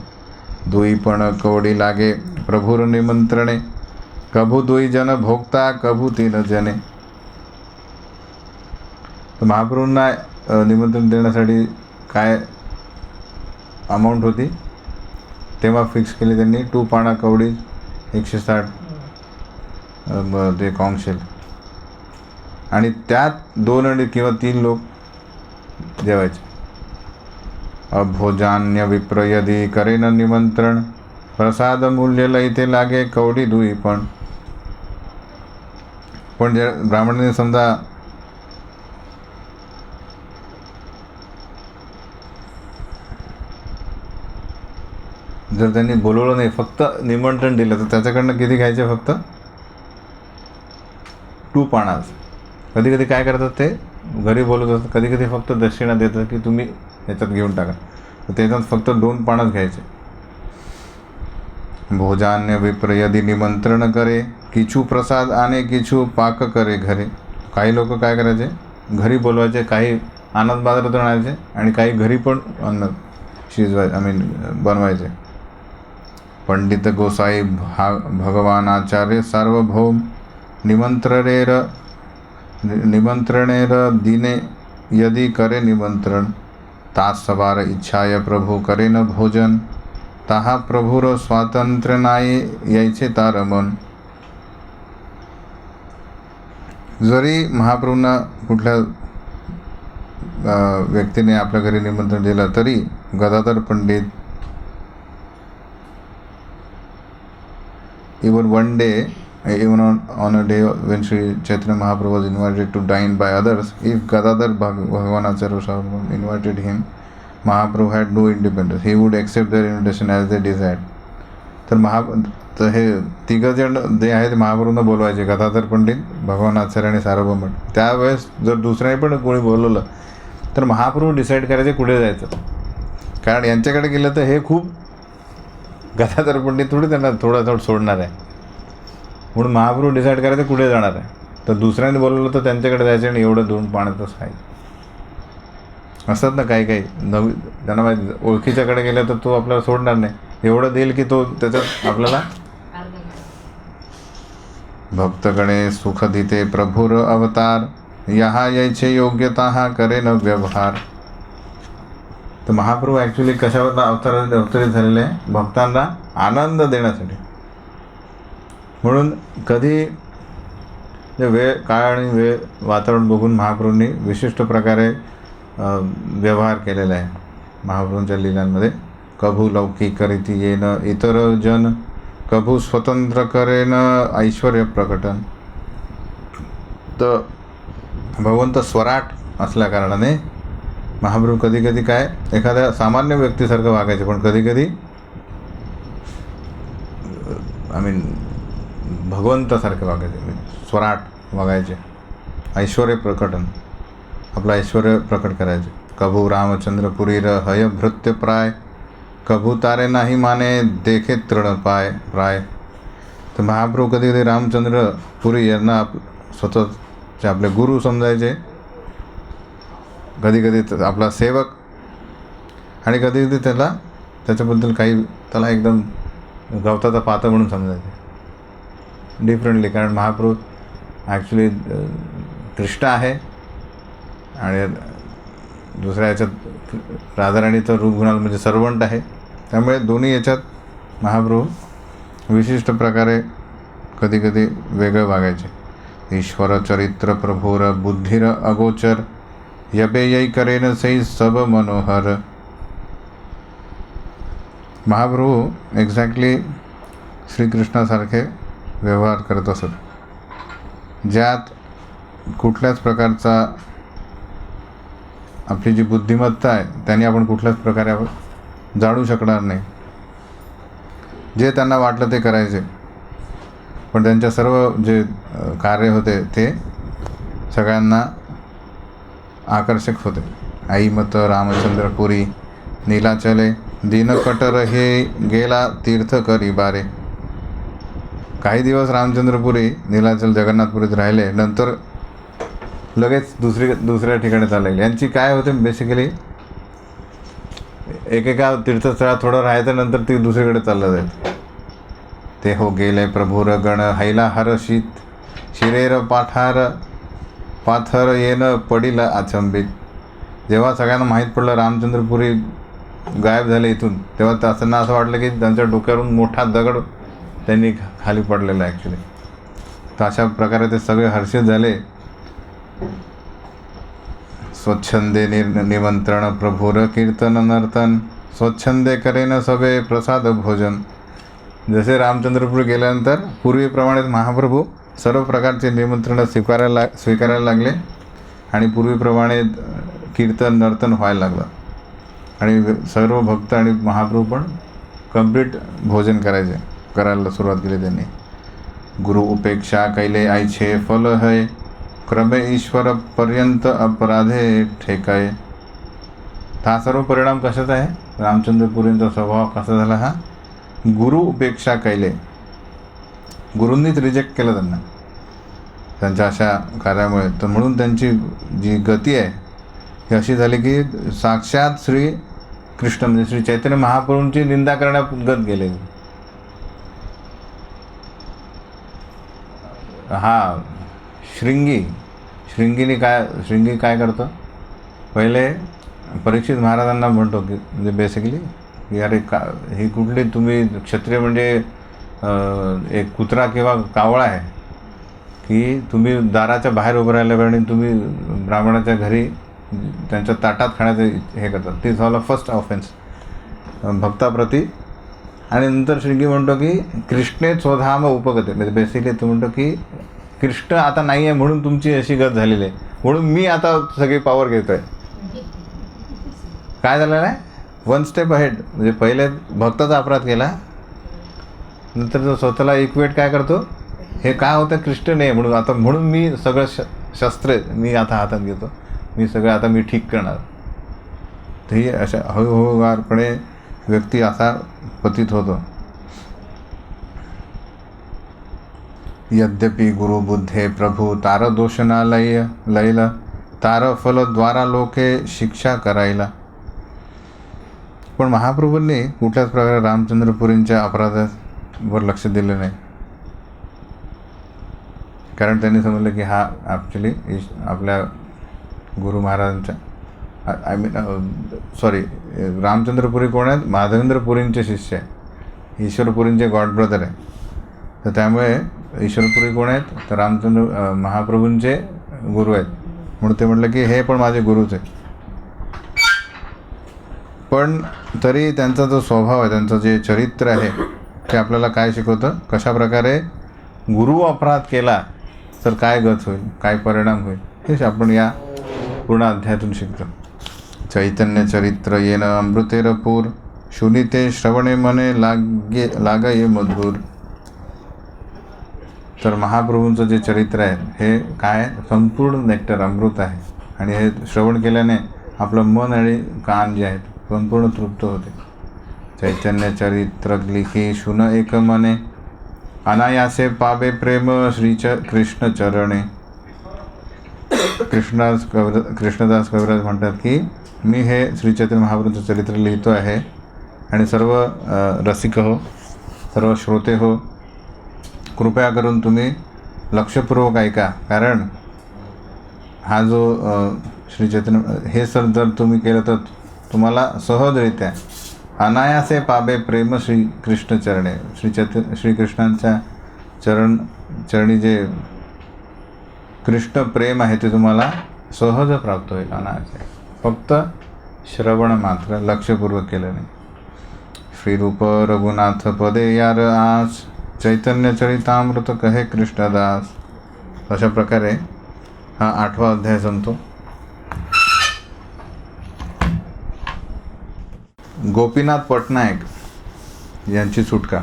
दुई पण कवडी लागे प्रभूर निमंत्रणे, कभू दुई जन भोगता कभू तीन जने. तर महाप्रभूंना निमंत्रण देण्यासाठी काय अमाऊंट होती तेव्हा फिक्स केली त्यांनी. 2 पाणा कवडी 160 ते कॉंगशेल, आणि त्यात 2 किंवा 3 लोक जेवायचे. अभोजान्य विप्र यदि करेन निमंत्रण, प्रसाद मूल्य लईते लागे कवडी दुई पण. पण जे ब्राह्मणाने समजा जर त्यांनी बोलवलं नाही, फक्त निमंत्रण दिलं, तर त्याच्याकडनं किती घ्यायचे, फक्त 2 पाणाच. कधी कधी काय करतात ते घरी बोलत असतात, कधी कधी फक्त दक्षिणा देतात की तुम्ही ह्याच्यात घेऊन टाका, तर त्याच्यात फक्त 2 पाणच घ्यायचे. भोजान्य विप्र यदि निमंत्रण करे, किचू प्रसाद आणे किचू पाक करे घरे. काही लोक काय करायचे, घरी बोलवायचे, काही आनंद बाजारातून आणायचे, आणि काही घरी पण अन्न बनवायचे. पंडित गोसाई भगवान आचार्य सार्वभौम, निमंत्रणेर दिने यदि करे निमंत्रण, तास सवार इच्छाय प्रभू करे न भोजन, ताहा प्रभूर स्वातंत्र्य नाही यायचे तारमन. जरी महाप्रभूंना कुठल्या व्यक्तीने आपल्या घरी निमंत्रण दिलं, तरी Gadadhar Pandit even one day, even on a day when Sri Chaitanya Mahaprabhu was invited to dine by others, if Gadadhar Bhagavan Acharya Sarvabhauma invited him, Mahaprabhu had no independence. He would accept their invitation as they desired. तर हे 3 जण जे आहेत महाप्रभूंना बोलवायचे, गदाधर पंडित, भगवान आचार्य आणि सार्वभौम. त्यावेळेस जर दुसऱ्याने पण कोणी बोलवलं तर महाप्रभू डिसाईड करायचे कुठे जायचं. कारण यांच्याकडे गेलं तर हे खूप, गदाधर पंडित थोडी त्यांना थोडं सोडणार आहे. म्हणून महाप्रभू डिसाईड करायचं कुठे जाणार आहे. तर दुसऱ्याने बोलवलं तर त्यांच्याकडे जायचं आणि एवढं 2 पाण्यातच खायचं. असतात ना काही नवीन, त्यांना माहिती ओळखीच्याकडे गेलं तर तो आपल्याला सोडणार नाही, एवढं देईल की तो त्याच्यात आपल्याला. भक्तगणे सुख दिते प्रभुर अवतार, यहा यायचे योग्यता करे न व्यवहार. तर महाप्रभू ॲक्च्युली कशावर अवतरित झालेले आहे, भक्तांना आनंद देण्यासाठी. म्हणून कधी काळ आणि वातावरण बघून महाप्रभूंनी विशिष्ट प्रकारे व्यवहार केलेला आहे महाप्रभूंच्या लीलांमध्ये. कभू लौकिक करीती येन इतर जन, कभू स्वतंत्र करेन ऐश्वर्य प्रकटन. तर भगवंत स्वराट असल्या कारणाने महाप्रभू कधी कधी काय एखाद्या सामान्य व्यक्तीसारखं वागायचे, पण कधी कधी भगवंतासारखे वागायचे, स्वराट वागायचे. ऐश्वर्य प्रकटन, आपलं ऐश्वर्य प्रकट करायचे. कभू रामचंद्र पुरीर हय भृत्य प्राय, कभू तारे नाही माने देखे तृण प्राय. तर महाप्रभू कधी कधी रामचंद्र पुरी यांना स्वतःचे आपले गुरु समजायचे, कधी कधी आपला सेवक, आणि कधी कधी त्याच्याबद्दल त्याला एकदम गवताचा पाता म्हणून समजायचे, डिफरंटली. कारण महाप्रभू ॲक्च्युली कृष्ण आहे आणि दुसऱ्या याच्यात राधाराणीचं रूप गुणाल म्हणजे सर्वंट आहे. त्यामुळे दोन्ही याच्यात महाप्रभू विशिष्ट प्रकारे कधी कधी वेगळं वागायचे. ईश्वर चरित्र प्रभुर बुद्धीर अगोचर, यबे यई करेन सई सब मनोहर. महाप्रभू एक्झॅक्टली श्रीकृष्णासारखे व्यवहार करत असत, ज्यात कुठल्याच प्रकारचा आपली जी बुद्धिमत्ता आहे त्यांनी आपण कुठल्याच प्रकारे आपण जाणू शकणार नाही. जे त्यांना वाटलं ते करायचे, पण त्यांच्या सर्व जे कार्य होते ते सगळ्यांना आकर्षक होते. आई मत रामचंद्रपुरी नीलाचले दीनकटर हे गेला तीर्थ करी बारे. काही दिवस रामचंद्रपुरी नीलाचल जगन्नाथपुरीत राहिले, नंतर लगेच दुसऱ्या ठिकाणी चालले गेले. यांची काय होते बेसिकली, एकेका तीर्थस्थळात थोडं राहायचं, नंतर ती दुसरीकडे चाललं जायचं. ते हो गेले प्रभुर गण हैला हर्षित शिरेर पाथर येन पडील अचंबित. जेव्हा सगळ्यांना माहीत पडलं रामचंद्रपुरी गायब झाले इथून, तेव्हा त्यांना असं वाटलं की त्यांच्या डोक्यावरून मोठा दगड त्यांनी खाली पडलेला आहे ॲक्च्युली. तर अशा प्रकारे ते सगळे हर्षित झाले. स्वच्छंदे निमंत्रण प्रभुर कीर्तन नर्तन स्वच्छंदे करेन सबे प्रसाद भोजन. जसे रामचंद्रपुरी गेल्यानंतर पूर्वीप्रमाणेच महाप्रभू सर्व प्रकारचे निमंत्रण स्वीकारायला लागले आणि पूर्वीप्रमाणे कीर्तन नर्तन व्हायला लागलं आणि सर्व भक्त आणि महाप्रभू पण कंप्लीट भोजन करायला सुरुवात केली त्यांनी. गुरु उपेक्षा कैले आईछे फल है क्रमे ईश्वर पर्यंत अपराधे ठेकाय. हा सर्व परिणाम कशाचा आहे, रामचंद्रपुरींचा स्वभाव कसा झाला, हा गुरु उपेक्षा कैले, गुरूंनीच रिजेक्ट केलं त्यांना त्यांच्या अशा कार्यामुळे. तर म्हणून त्यांची जी गती आहे ही अशी झाली की साक्षात श्री कृष्ण म्हणजे श्री चैतन्य महाप्रभूंची निंदा करण्यागत गेले. हा श्रृंगी काय करतो, पहिले परीक्षित महाराजांना म्हणतो की म्हणजे बेसिकली की अरे ही कुठली तुम्ही क्षत्रिय म्हणजे एक कुत्रा किंवा कावळा आहे की तुम्ही दाराच्या बाहेर उभं राहिल्या आणि तुम्ही ब्राह्मणाच्या घरी त्यांच्या ताटात खाण्याचं हे करतात. ते झालं फर्स्ट ऑफेन्स भक्ताप्रती. आणि नंतर श्रृंगी म्हणतो की कृष्णे स्वधाम उपगते, म्हणजे बेसिकली तो म्हणतो की कृष्ण आता नाही आहे म्हणून तुमची अशी गत झालेली आहे, म्हणून मी आता सगळी पॉवर घेतो आहे. काय झालेलं आहे, वन स्टेप अहेड. म्हणजे पहिले भक्ताचा अपराध केला, नंतर तो स्वतःला इक्वेट काय करतो, हे काय होतं कृष्ण नाही म्हणून मी सगळं शस्त्र मी आता हातात घेतो, मी सगळं आता मी ठीक करणार. तर ही अशा हळूहळूवारपणे व्यक्ती असा पतित होतो. यद्यपि गुरुबुद्धे प्रभू तार दोषना लैल तार फल द्वारा लोके शिक्षा करायला. पण महाप्रभूंनी कुठल्याच प्रकारे रामचंद्रपुरींच्या अपराधावर लक्ष दिलं नाही, कारण त्यांनी समजलं की हा ॲक्च्युली आपल्या गुरु महाराजांच्या रामचंद्रपुरी कोण आहेत, माधवेंद्रपुरींचे शिष्य आहे, ईश्वरपुरींचे गॉड ब्रदर आहे. तर त्यामुळे ईश्वरपुरी कोण आहेत, तर रामचंद्र महाप्रभूंचे गुरु आहेत, म्हणून ते म्हटलं की हे पण माझे गुरुच आहेत. पण तरी त्यांचा जो स्वभाव आहे, त्यांचं जे चरित्र आहे ते आपल्याला काय शिकवतं, कशा प्रकारे गुरु अपराध केला तर काय गत होईल, काय परिणाम होईल, हेच आपण या पूर्ण अध्यायातून शिकतो. चैतन्य चरित्र येन अमृतेर पूर शुनिते श्रवणे मने लागे मधुर. तर महाप्रभूंचं जे चरित्र आहे हे काय, संपूर्ण नेक्टर अमृत आहे आणि हे श्रवण केल्याने आपलं मन आणि कान जे आहेत संपूर्ण तृप्त होते. चैतन्य चरित्र लिखी शुन एक मने अनायासे पाबे प्रेम कृष्ण चरणे. कृष्णदास कविराज म्हणतात की मी हे श्री चैतन्य महाप्रभूंचं चरित्र लिहितो आहे आणि सर्व रसिक हो, सर्व श्रोते हो, कृपया करून तुम्ही लक्षपूर्वक ऐका, कारण हा जो श्री चैतन्य हे जर तुम्ही केलं तर तुम्हाला सहजरित्या अनायासे पाबे प्रेम कृष्ण चरणे. श्रीकृष्णांच्या चरणी जे कृष्ण प्रेम आहे ते तुम्हाला सहज प्राप्त होईल अनायासे, फक्त श्रवण मात्र लक्षपूर्वक केलं नाही. श्रीरूप रघुनाथ पदे यार आस चैतन्य चरितामृत कहे कृष्णदास. अशा प्रकारे हा 8वा अध्याय संपतो. गोपीनाथ पटनायक यांची सुटका.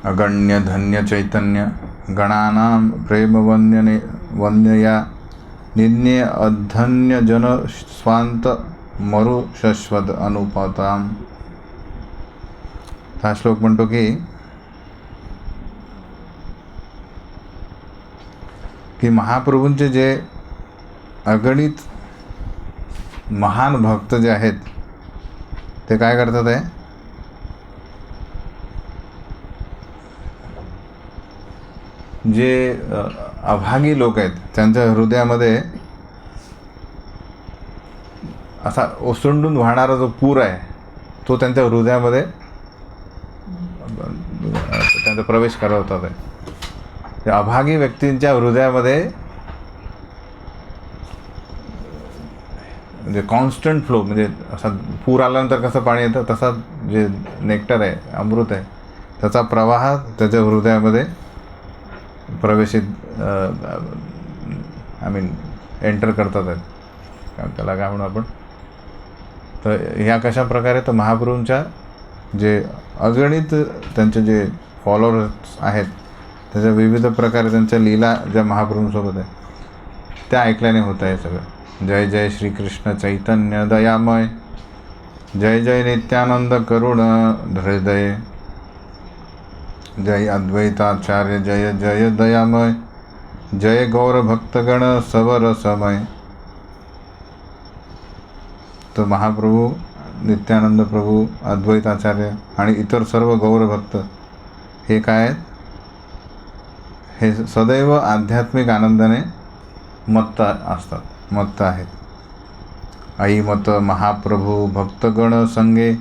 अगण्य धन्य चैतन्य गणानां प्रेम वन्यया निन्ये अधन्य जन स्वांत मरु शश्वत अनुपताम. हा श्लोक म्हणतो की महाप्रभूंचे जे अगणित महान भक्त जे आहेत ते काय करतात आहे, जे अभागी लोक आहेत त्यांच्या हृदयामध्ये असा ओसंडून वाहणारा जो पूर आहे तो त्यांच्या हृदयामध्ये त्यांचा प्रवेश करवतात आहे. त्या अभागी व्यक्तींच्या हृदयामध्ये म्हणजे कॉन्स्टंट फ्लो, म्हणजे असा पूर आल्यानंतर कसं पाणी येतं तसा जे नेक्टर आहे, अमृत आहे, त्याचा प्रवाह त्याच्या हृदयामध्ये प्रवेशित एंटर करतात आहेत. त्याला काय म्हणू आपण, तर ह्या कशा प्रकारे, तर महाप्रभूंच्या जे अगणित त्यांचे जे फॉलोअर्स आहेत त्याच्या विविध प्रकारे त्यांच्या लीला ज्या महाप्रभूंसोबत आहे त्या ऐकल्याने होत आहे सगळं. जय जय श्रीकृष्ण चैतन्य दयामय, जय जय नित्यानंद करुण हृदय, जय अद्वैताचार्य जय जय दयामय, जय गौर भक्तगण सवर समय. तर महाप्रभू, नित्यानंद प्रभू, अद्वैताचार्य आणि इतर सर्व गौरभक्त हे काय आहेत, हे सदैव आध्यात्मिक आनंदाने मत्त असतात, मत्त आहेत. आई मत महाप्रभू भक्तगण संगे,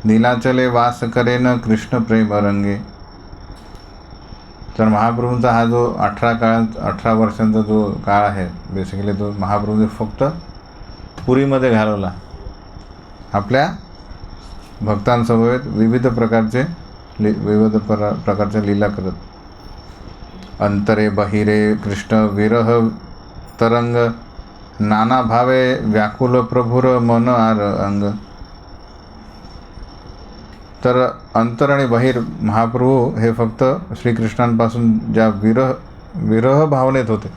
नीलाचले वास करेन कृष्ण प्रेम रंगे. तर महाप्रभूंचा हा जो 18 वर्षांचा जो काळ आहे बेसिकली, तो महाप्रभूंनी फक्त पुरीमध्ये घालवला, आपल्या भक्तांसमवेत विविध प्रकारच्या लीला करत. अंतरे बहिरे कृष्ण विरह तरंग, नाना भावे व्याकुल प्रभुर मन आर अंग. तर अंतर आणि बहिर महाप्रभू हे फक्त श्रीकृष्णांपासून ज्या विरह भावनेत होते,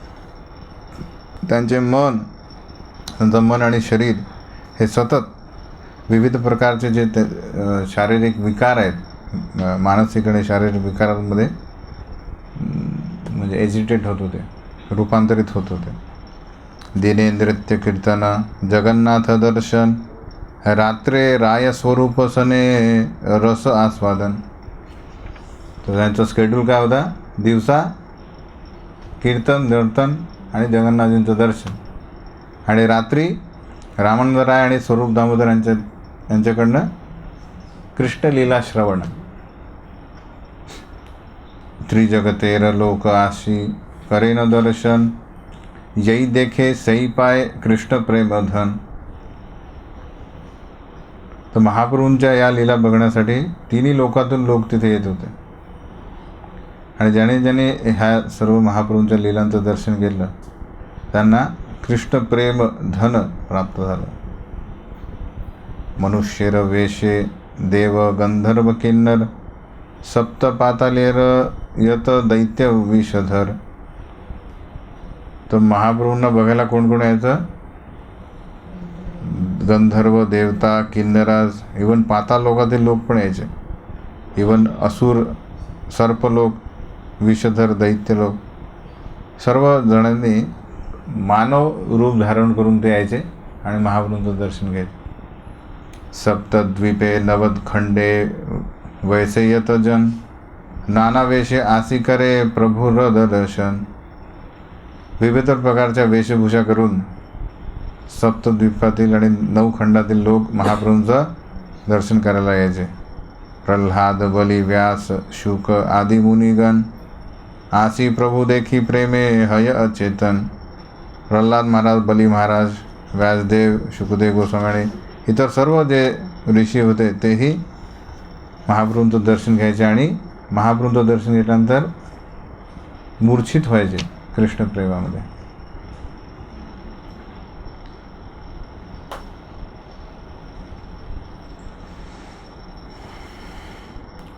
त्यांचं मन आणि शरीर हे सतत विविध प्रकारचे जे शारीरिक विकार आहेत, मानसिक आणि शारीरिक विकारांमध्ये म्हणजे एजिटेट होत होते, रूपांतरित होत होते. दिने नृत्य कीर्तन जगन्नाथ दर्शन, रात्रे राय स्वरूप सने रस आस्वादन. तर त्यांचा शेड्यूल काय होता, दिवसा कीर्तन दर्शन आणि जगन्नाथजींचं दर्शन, आणि रात्री रामानंदराय आणि स्वरूप दामोदर यांच्याकडनं कृष्णलीला श्रवण. त्रिजगतेर लोक आशी करेन दर्शन, यई देखे सई पाय कृष्ण प्रेम धन. तर महाप्रभूंच्या या लीला बघण्यासाठी तिन्ही लोकातून लोक तिथे येत होते, आणि ज्याने ह्या सर्व महाप्रभूंच्या लीलांचं दर्शन केलं त्यांना कृष्ण प्रेम धन प्राप्त झालं. मनुष्येर वेशे देव गंधर्व किन्नर, सप्त पातालेर यत दैत्य विषधर. तर महाप्रभूंना बघायला कोण कोण यायचं, गंधर्व, देवता, किन्नराज, इवन पाताल लोकातील लोक पण यायचे, इवन असुर, सर्पलोक, विषधर, दैत्य लोक, सर्व जणांनी मानव रूप धारण करून ते यायचे आणि महाप्रभूंचं दर्शन घ्यायचे. सप्तद्वीपे नवदखंडे वैसेयत जन, नाना वेशे आसी करे प्रभुर दर्शन. विविध प्रकारच्या वेशभूषा करून सप्तद्वीपातील आणि 9 खंडातील लोक महाप्रभूंचं दर्शन करायला यायचे. प्रल्हाद, बली, व्यास, शुक आदी मुनिगण, आसी प्रभू देखी प्रेमे हय अचेतन. प्रल्हाद महाराज, बली महाराज, व्यासदेव, शुकदेव गोस्वामी आणि इतर सर्व जे ऋषी होते तेही महाप्रभूंचं दर्शन घ्यायचे, आणि महाप्रभूंचं दर्शन घेतल्यानंतर मूर्छित व्हायचे कृष्ण प्रेमामध्ये.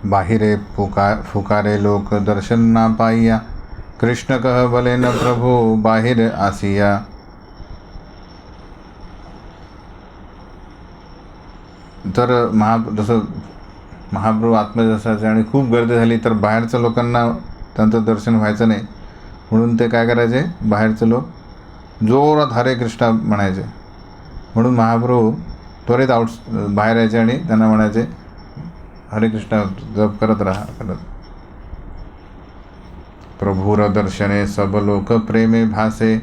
बाहिरे फुकारे लोक दर्शन ना पाइया, कृष्ण कह भले न प्रभु बाहिर आसिया. तर जसं महाप्रभू आतमध्ये असायचे आणि खूप गर्दी झाली तर बाहेरच्या लोकांना त्यांचं दर्शन व्हायचं नाही, म्हणून ते काय करायचे, बाहेरचे लोक जोरात हरे कृष्णा म्हणायचे. म्हणून महाप्रभू त्वरित बाहेर यायचे आणि त्यांना म्हणायचे हरे कृष्णा जप करत राहा करत. प्रभुर दर्शने सब लोक प्रेमे भासे,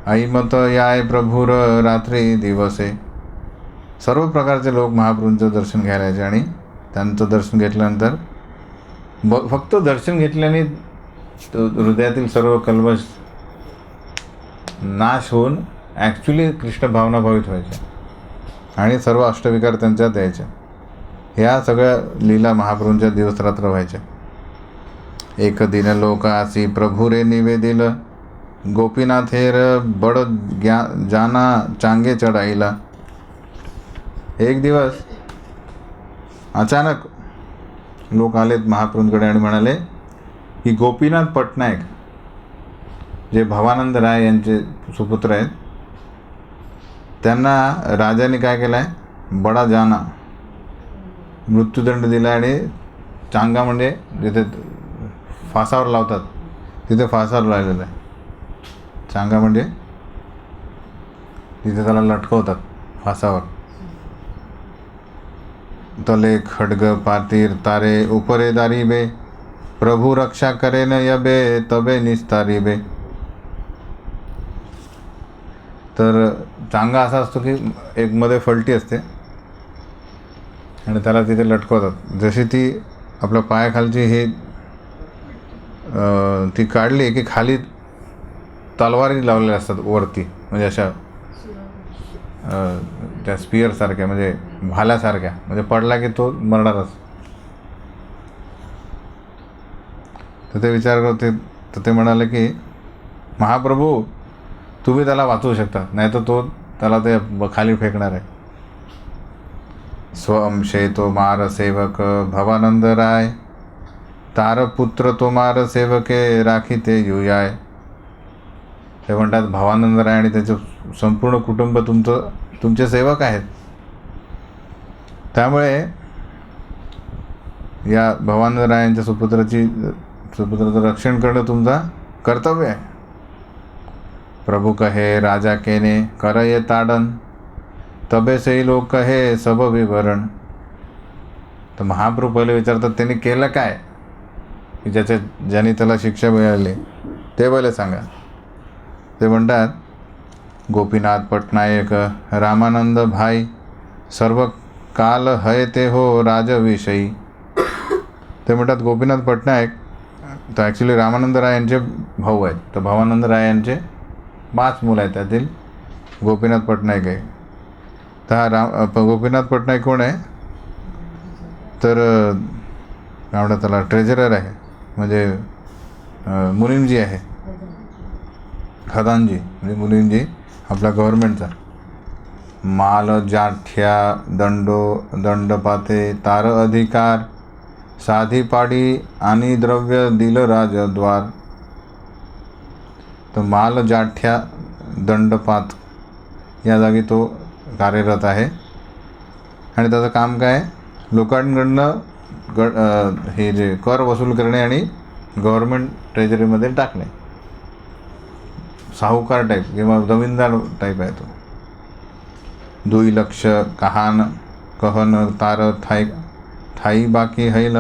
ऐमत याय प्रभुर रात्री दिवसे. सर्व प्रकारचे लोक महाप्रभूंचं दर्शन घ्यायला यायचे आणि त्यांचं दर्शन घेतल्यानंतर फक्त दर्शन घेतल्याने हृदयातील सर्व कल्मश नाश होऊन ॲक्च्युली कृष्ण भावना भावित व्हायच्या आणि सर्व अष्टविकार त्यांच्यात यायच्या. ह्या सगळ्या लीला महाप्रभूंच्या दिवसरात्र व्हायच्या. एक दिन लोकासी प्रभु रे निवेदिल, गोपीनाथेर बड जाना चांगे चढाईला. एक दिवस अचानक लोक आलेत महाप्रभूंकडे आणि म्हणाले की गोपीनाथ पटनायक जे भवानंद राय यांचे सुपुत्र आहेत, त्यांना राजाने काय केलं आहे, बडा जाना मृत्यूदंड दिला आणि चांगा म्हणजे जिथे फासावर लावतात तिथे फासावर लावलेलं आहे. चांगा म्हणजे तिथे त्याला लटकवतात फासावर. तले खड्ग पातीर तारे उपरे दारी बे, प्रभु रक्षा करे न यबे तबे निस्तारी बे. तर चांगा असा असतो की एक मध्ये फलटी असते आणि त्याला तिथे लटकवतात. जशी ती आपल्या पायाखालची हे ती काढली की खाली तलवारी लावलेल्या असतात वरती, म्हणजे अशा त्या स्पिअरसारख्या म्हणजे भाल्यासारख्या, म्हणजे पडला की तो मरणारच. तर ते विचार करते, तर ते म्हणाले की महाप्रभू तुम्ही त्याला वाचवू शकता, नाही तर तो त्याला ते खाली फेकणार आहे. स्वअंशे तो मार सेवक भवानंद राय, तार पुत्र तो मार सेवके राखी ते युयाय. ते म्हणतात भवानंद राय आणि त्याचे संपूर्ण कुटुंब तुमचे सेवक आहेत, त्यामुळे या भवानंद रायांच्या सुपुत्राचं रक्षण करणं तुमचा कर्तव्य आहे. प्रभु कहे राजा केने करये ताडन, तबे से लोक कहे सब विवरण. तर महाप्रभू पहिले विचारतात त्यांनी केलं काय की ज्याने त्याला शिक्षा मिळाली, ते पहिले सांगा. ते म्हणतात गोपीनाथ पटनायक रामानंद भाई, सर्व काल हय ते हो राजविषयी. ते म्हणतात गोपीनाथ पटनायक तर ॲक्च्युली रामानंद राय यांचे भाऊ आहेत. तर भवानंद राय यांचे 5 मुलं आहेत, त्यातील गोपीनाथ पटनायक आहे. तर हा गोपीनाथ पटनायक कोण आहे, तर काय म्हणतात त्याला ट्रेझरर आहे, म्हणजे मुनीमजी आहे, खदानजी म्हणजे मुनीमजी आपल्या गव्हर्नमेंटचा. माल जाठ्या दंडपाते तार अधिकार, साधी पाडी आणि द्रव्य दिल राजद्वार. तर माल जाठ्या दंडपात या जागी तो कार्यरत आहे आणि त्याचं काम काय, लोकांकडनं हे जे कर वसूल करणे आणि गव्हर्नमेंट ट्रेजरीमध्ये टाकणे. साहूकार टाईप किंवा जमीनदार टाईप आहे तो. 2 लक्ष कहन तार ठाई बाकी हैल,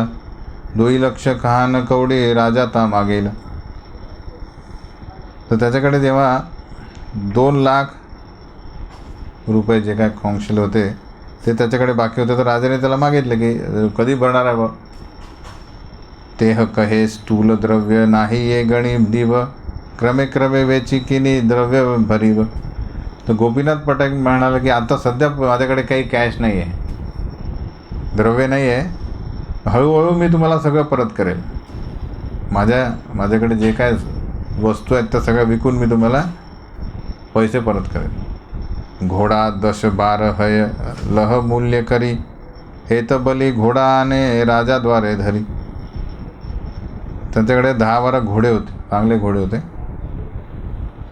2 लक्ष कहान कवडे राजा ता मागेल. तर त्याच्याकडे जेव्हा 2 लाख रुपये जे काय कौंशल होते ते त्याच्याकडे बाकी होते, तर राजाने त्याला मागितले की कधी भरणार आहे बा. तेह कहे स्थूल द्रव्य नाही ये गणी दिव, क्रमे क्रमे वेची किनी द्रव्य भरीव. तर गोपीनाथ पटनायक म्हणाला की आता सध्या माझ्याकडे काही कॅश नाही आहे, द्रव्य नाही आहे, हळूहळू मी तुम्हाला सगळं परत करेल. माझ्याकडे जे काय वस्तू आहेत त्या सगळ्या विकून मी तुम्हाला पैसे परत करेल. घोडा 10-12 हय लह मूल्य करी, हेत बली घोडाने राजाद्वारे धरी. त्यांच्याकडे 10-12 घोडे होते, चांगले घोडे होते.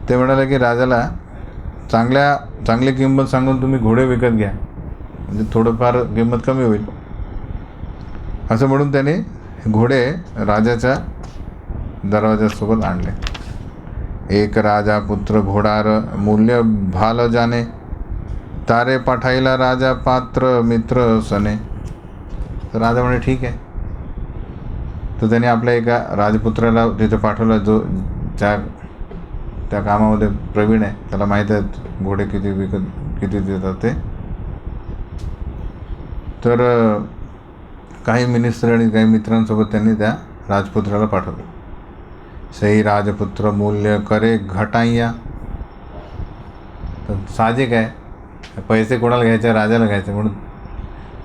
ते म्हणाले की राजाला चांगली किंमत सांगून तुम्ही घोडे विकत घ्या, म्हणजे थोडंफार किंमत कमी होईल. असं म्हणून त्याने घोडे राजाच्या दरवाजासोबत आणले. एक राजा पुत्र घोडार मूल्य भाल जाने, तारे पाठाईला राजा पात्र मित्र सने. तर राजा म्हणे ठीक आहे. तर त्याने आपल्या एका राजपुत्राला तिथे पाठवलं, जो त्या कामामध्ये प्रवीण आहे, त्याला माहीत आहे घोडे किती देतात ते. तर काही मिनिस्टर आणि काही मित्रांसोबत त्यांनी त्या राजपुत्राला पाठवलं. सई राजपुत्र मूल्य करे घटाईया. तर साहजिक आहे, पैसे कोणाला घ्यायचे, राजाला घ्यायचे, म्हणून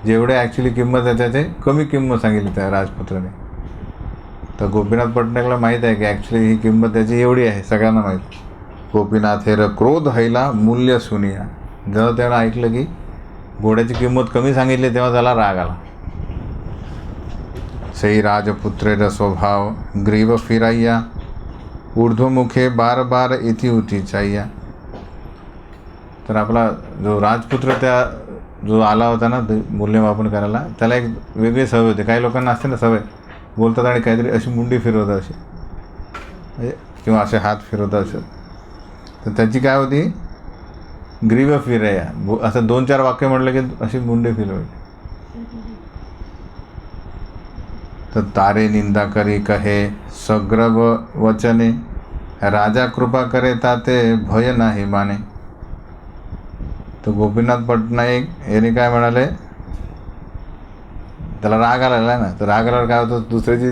जेवढे ॲक्च्युली किंमत आहे त्याचे कमी किंमत सांगितली त्या राजपुत्राने. तर गोपीनाथ पटनायकला माहीत आहे की ॲक्च्युली ही किंमत त्याची एवढी आहे, सगळ्यांना माहीत. गोपीनाथ हेर क्रोध हैला मूल्य सुनिया. जेव्हा त्यानं ऐकलं की घोड्याची किंमत कमी सांगितली तेव्हा त्याला राग आला. सई राजपुत्रेर स्वभाव ग्रीव फिराइया, ऊर्ध्वमुखे बार बार इति उती चाहिया. तर आपला जो राजपुत्र जो आला होता ना ते मूल्यमापन करायला, त्याला एक वेगळी सवय होते. काही लोकांना असते ना सवय, बोलतात आणि काहीतरी अशी मुंडी फिरवतात अशी, म्हणजे किंवा असे हात फिरवतात असे. तर त्याची काय होती, ग्रीव फिराया. असं 2-4 वाक्य म्हटलं की अशी मुंडी फिरवायची. तर तारे निंदा करी कहे सग्रव वचने, राजा कृपा करे ताते भय नाही माने. तर गोपीनाथ पटनाईक यांनी काय म्हणाले, त्याला राग आलेला आहे ना, तर राग आल्यावर काय होतं, दुसऱ्याची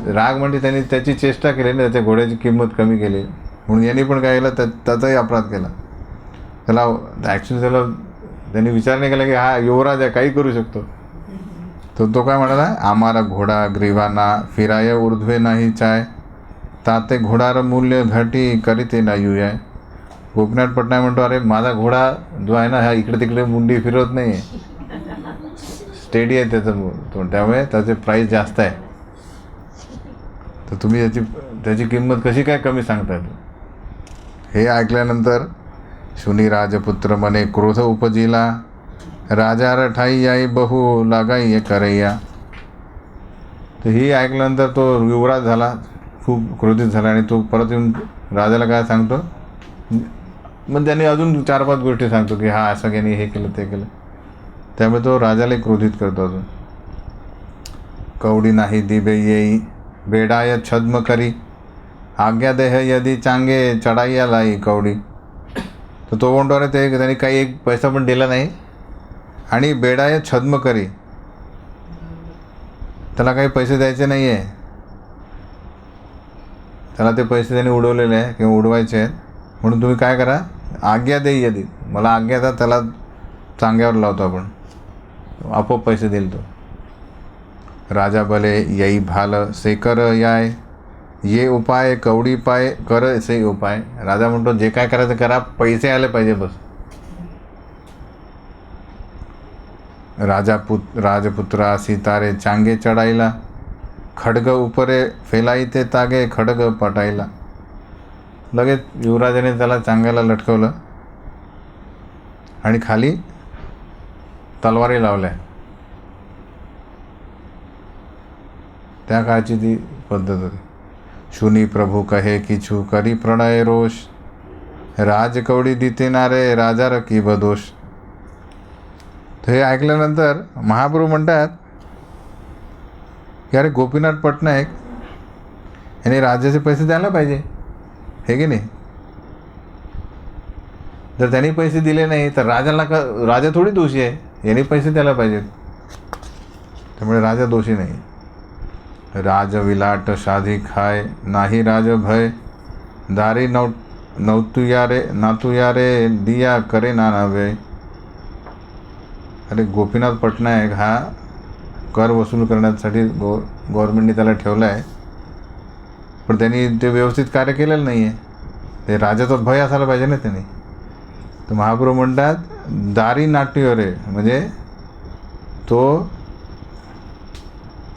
राग म्हणजे त्यांनी त्याची चेष्टा केली ना, त्याच्या घोड्याची किंमत कमी केली, म्हणून यांनी पण काय केलं, त्याचाही अपराध केला. त्याला ॲक्च्युली त्यांनी विचार नाही केला की हा युवराज आहे, काही करू शकतो. तर तो काय म्हणाला, आम्हाला घोडा ग्रीवाना फिराय ऊर्ध्वे नाही चाय, ताते घोडार मूल्य घटी करीते ना युयाय. गोपीनाथ पटनायक म्हणतो, अरे माझा घोडा जो आहे ना, हा इकडे तिकडे मुंडी फिरवत नाही आहे, स्टेडी आहे त्याचं, त्यामुळे त्याचे प्राईस जास्त आहे. तर तुम्ही त्याची किंमत कशी काय कमी सांगताय. हे ऐकल्यानंतर शुनी राजपुत्र मने क्रोध उपजिला, राजा ठाई याई बहु लागाई करैया. तर ही ऐकल्यानंतर तो युवराज झाला, खूप क्रोधित झाला, आणि तो परत येऊन राजाला काय सांगतो, मग त्याने अजून 4-5 गोष्टी सांगतो की हा असं त्याने हे केलं ते केलं. त्यामुळे तो राजाला क्रोधित करतो अजून. कवडी नाही दिबे येई बेडाय छद्म करी, आज्ञा देह यदि चांगे चढाईया लाई कवडी. तर तो म्हणतो, अरे त्यांनी काही एक पैसा पण दिला नाही, आणि बेडाय छद्म करी, त्याला काही पैसे द्यायचे नाही आहे, त्याला ते पैसे त्यांनी उडवलेले आहे किंवा उडवायचे आहेत. म्हणून तुम्ही काय करा, आज्ञा देई यदि, मला आज्ञा द्या, त्याला चांग्यावर लावतो आपण, आपोआप पैसे देईल तो. राजा भले यई भाल सेकर याय, ये उपाय कवडी पाय कर से उपाय. राजा म्हणतो, जे काय करायचं करा, पैसे आले पाहिजे बस. राजपुत्रा सीतारे चांगे चढाईला, खडग उपरे फेलाई ते तागे खडग पटाईला. लगेच युवराजाने त्याला चांग्याला लटकवलं आणि खाली तलवारी लावल्या. त्या काळची ती पद्धत होती. शुनी प्रभू कहे किछु करी प्रणय रोष, राजकवडी दितेनारे राजार की बदोष. तर हे ऐकल्यानंतर महाप्रभू म्हणतात की अरे गोपीनाथ पटनायक यांनी राजाचे पैसे द्यायला पाहिजे, हे की नाही. जर त्यांनी पैसे दिले नाही तर राजा थोडी दोषी आहे, यांनी पैसे द्यायला पाहिजेत. त्यामुळे राजा दोषी नाही. राज विलाट साधी खाय नाही राज भय, दारी नातुया रे दिया करे नाना व्यय. अरे गोपीनाथ पटनायक हा कर वसूल करण्यासाठी गव्हर्नमेंटने त्याला ठेवला आहे, पण त्यांनी ते व्यवस्थित कार्य केलेलं नाही आहे. ते राजाचा भय असायला पाहिजे ना त्यांनी. तर महाप्रभू म्हणतात दारी नाट्य रे, म्हणजे तो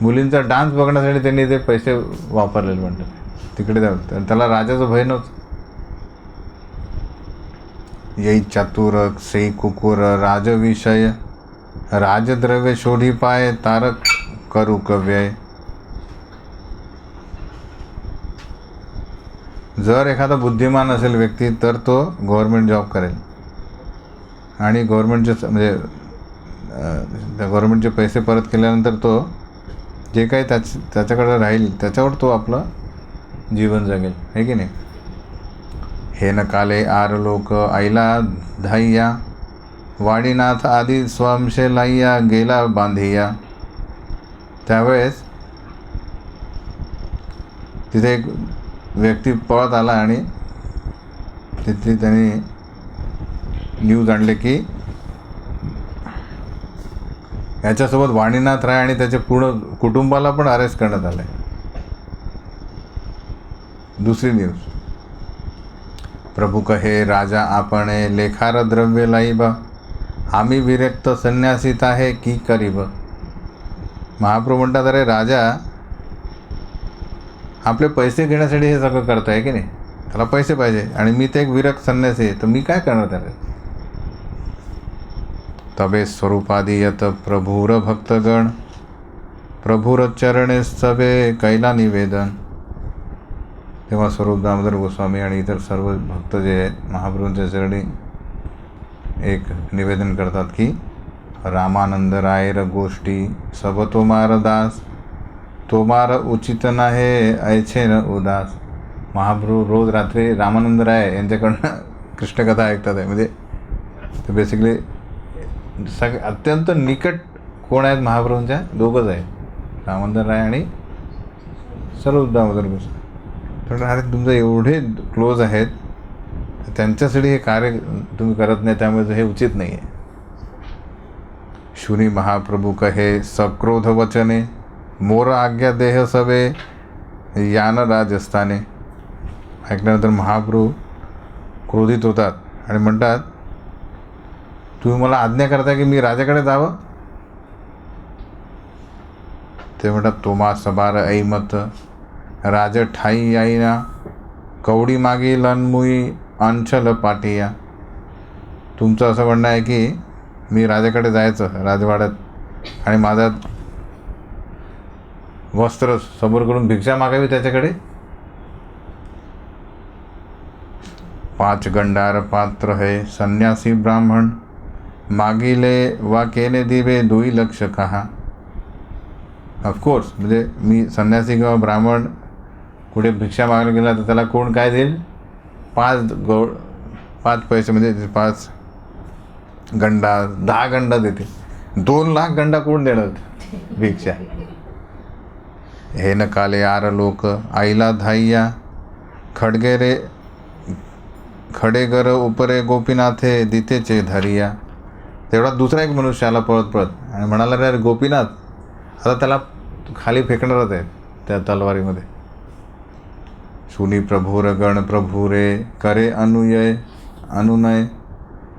मुलींचा डान्स बघण्यासाठी त्यांनी ते पैसे वापरलेले म्हणतात. तिकडे जाऊन त्याला राजाचं भय नव्हतं. येई चातुर से कुकुर राजविषय राजद्रव्य शोधी पाय तारक करू व्यय. जर एखादा बुद्धिमान असेल व्यक्ती तर तो गव्हर्मेंट जॉब करेल आणि गव्हर्मेंटचे म्हणजे त्या गव्हर्मेंटचे पैसे परत केल्यानंतर तो जे काही त्याच्याकडे राहील त्याच्यावर तो आपलं जीवन जगेल, आहे की नाही. हे न काले आर लोक आईला धाय्या वाडीनाथ आदी स्वांशे लाय्या गेला बांधिया. त्यावेळेस तिथे एक व्यक्ती पळत आला आणि तिथली त्यांनी न्यूज आणले की याच्यासोबत वाणीनाथ राय आणि त्याच्या पूर्ण कुटुंबाला पण अरेस्ट करण्यात आलं आहे. दुसरी न्यूज, प्रभू कहे राजा आपणे लेखार द्रव्य लाईब आम्ही विरक्त संन्यासीत आहे की करीब. महाप्रभू म्हणतात, अरे राजा आपले पैसे घेण्यासाठी हे सगळं करतं आहे की नाही, त्याला पैसे पाहिजे आणि मी ते एक विरक्त संन्यासी आहे, तर मी काय करणार त्याला. तबे स्वरूपादी यत प्रभुर भक्तगण प्रभुर चरणे सभे कैला निवेदन. तेव्हा स्वरूप दामोदर गोस्वामी आणि इतर सर्व भक्त जे आहेत महाप्रभूंच्या चरणी एक निवेदन करतात की रामानंद रायर गोष्टी सब तोमार दास तोमार उचित नाहे ऐछे न उदास. महाप्रभू रोज रात्री रामानंद राय यांच्याकडनं कृष्णकथा ऐकतात आहे. म्हणजे ते बेसिकली अत्यंत निकट कोण आहेत महाप्रभूंच्या, दोघंच आहेत, रामानंद राय आणि स्वरूप दामोदर गोस्वामी. तर अरे तुमचं एवढे क्लोज आहेत, त्यांच्यासाठी हे कार्य तुम्ही करत नाही, त्यामुळे हे उचित नाही आहे. शुनी महाप्रभू कहे सक्रोध वचने मोर आज्ञा देह सवे यान राजस्थाने. ऐकल्यानंतर महाप्रभू क्रोधित होतात आणि म्हणतात, तुम्ही मला आज्ञा करताय की मी राजाकडे जावं. ते म्हणतात, तोमा सबार ऐमत राज ठाई आईना कवडी मागी लनमुई अंचल पाटिया. तुमचं असं म्हणणं आहे की मी राजाकडे जायचं राजवाड्यात आणि माझा वस्त्र समोर करून भिक्षा मागावी त्याच्याकडे. 5 गंडार पात्र है संन्यासी ब्राह्मण मागिले वा केले दिवे 2 लक्ष कहा. ऑफकोर्स म्हणजे मी संन्यासी किंवा ब्राह्मण कुठे भिक्षा मागायला गेला तर त्याला कोण काय देईल, 5 पैसे म्हणजे 5 गंडा 10 गंडा देते. 2 लाख गंडा कोण देणार भिक्षा. हे न काले आर लोक आईला धाय्या खडगेरे खडेगर उपरे गोपीनाथे दितेचे धरिया. तेवढा दुसरा एक मनुष्य आला पळत पळत आणि म्हणाला, रे गोपीनाथ, आता त्याला खाली फेकणारच आहे त्या तलवारीमध्ये. सुनी प्रभुर गण प्रभू रे करे अनुनय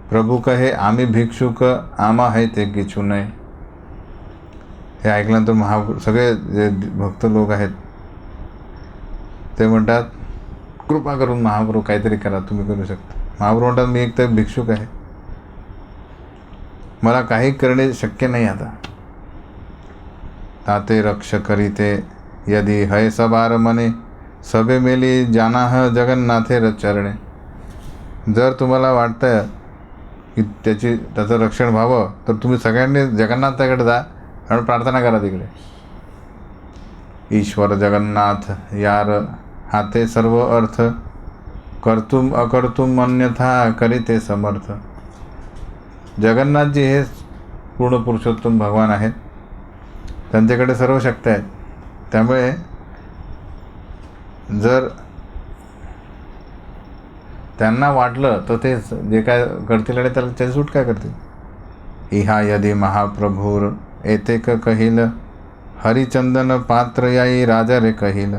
प्रभू कहे आम्ही भिक्षुक आमा है ते किचू नये. हे ऐकल्यानंतर सगळे जे भक्त लोक आहेत ते म्हणतात, कृपा करून महाप्रभू काहीतरी करा, तुम्ही करू शकता. महाप्रभू म्हणतात, मी एक तर भिक्षुक आहे, मला काही करणे शक्य नाही आता. ताते रक्ष करीते यदि हय सबार मने सबे मेली जानाह जगन्नाथे चरणे. जर तुम्हाला वाटतं की त्याचं रक्षण व्हावं तर तुम्ही सगळ्यांनी जगन्नाथाकडे जा आणि प्रार्थना करा तिकडे. ईश्वर जगन्नाथ यार हाते सर्व अर्थ कर्तुम अकर्तुम अन्यथा करीते समर्थ. जगन्नाथजी हे पूर्ण पुरुषोत्तम भगवान आहेत, त्यांच्याकडे सर्व शक्ती आहेत. त्यामुळे जर त्यांना वाटलं तर ते जे काय करतील आणि त्याला त्याची सूट काय करतील. इहा यदि महाप्रभूर एतेक कहिल हरिचंदन पात्र याई राजा रे कहिल.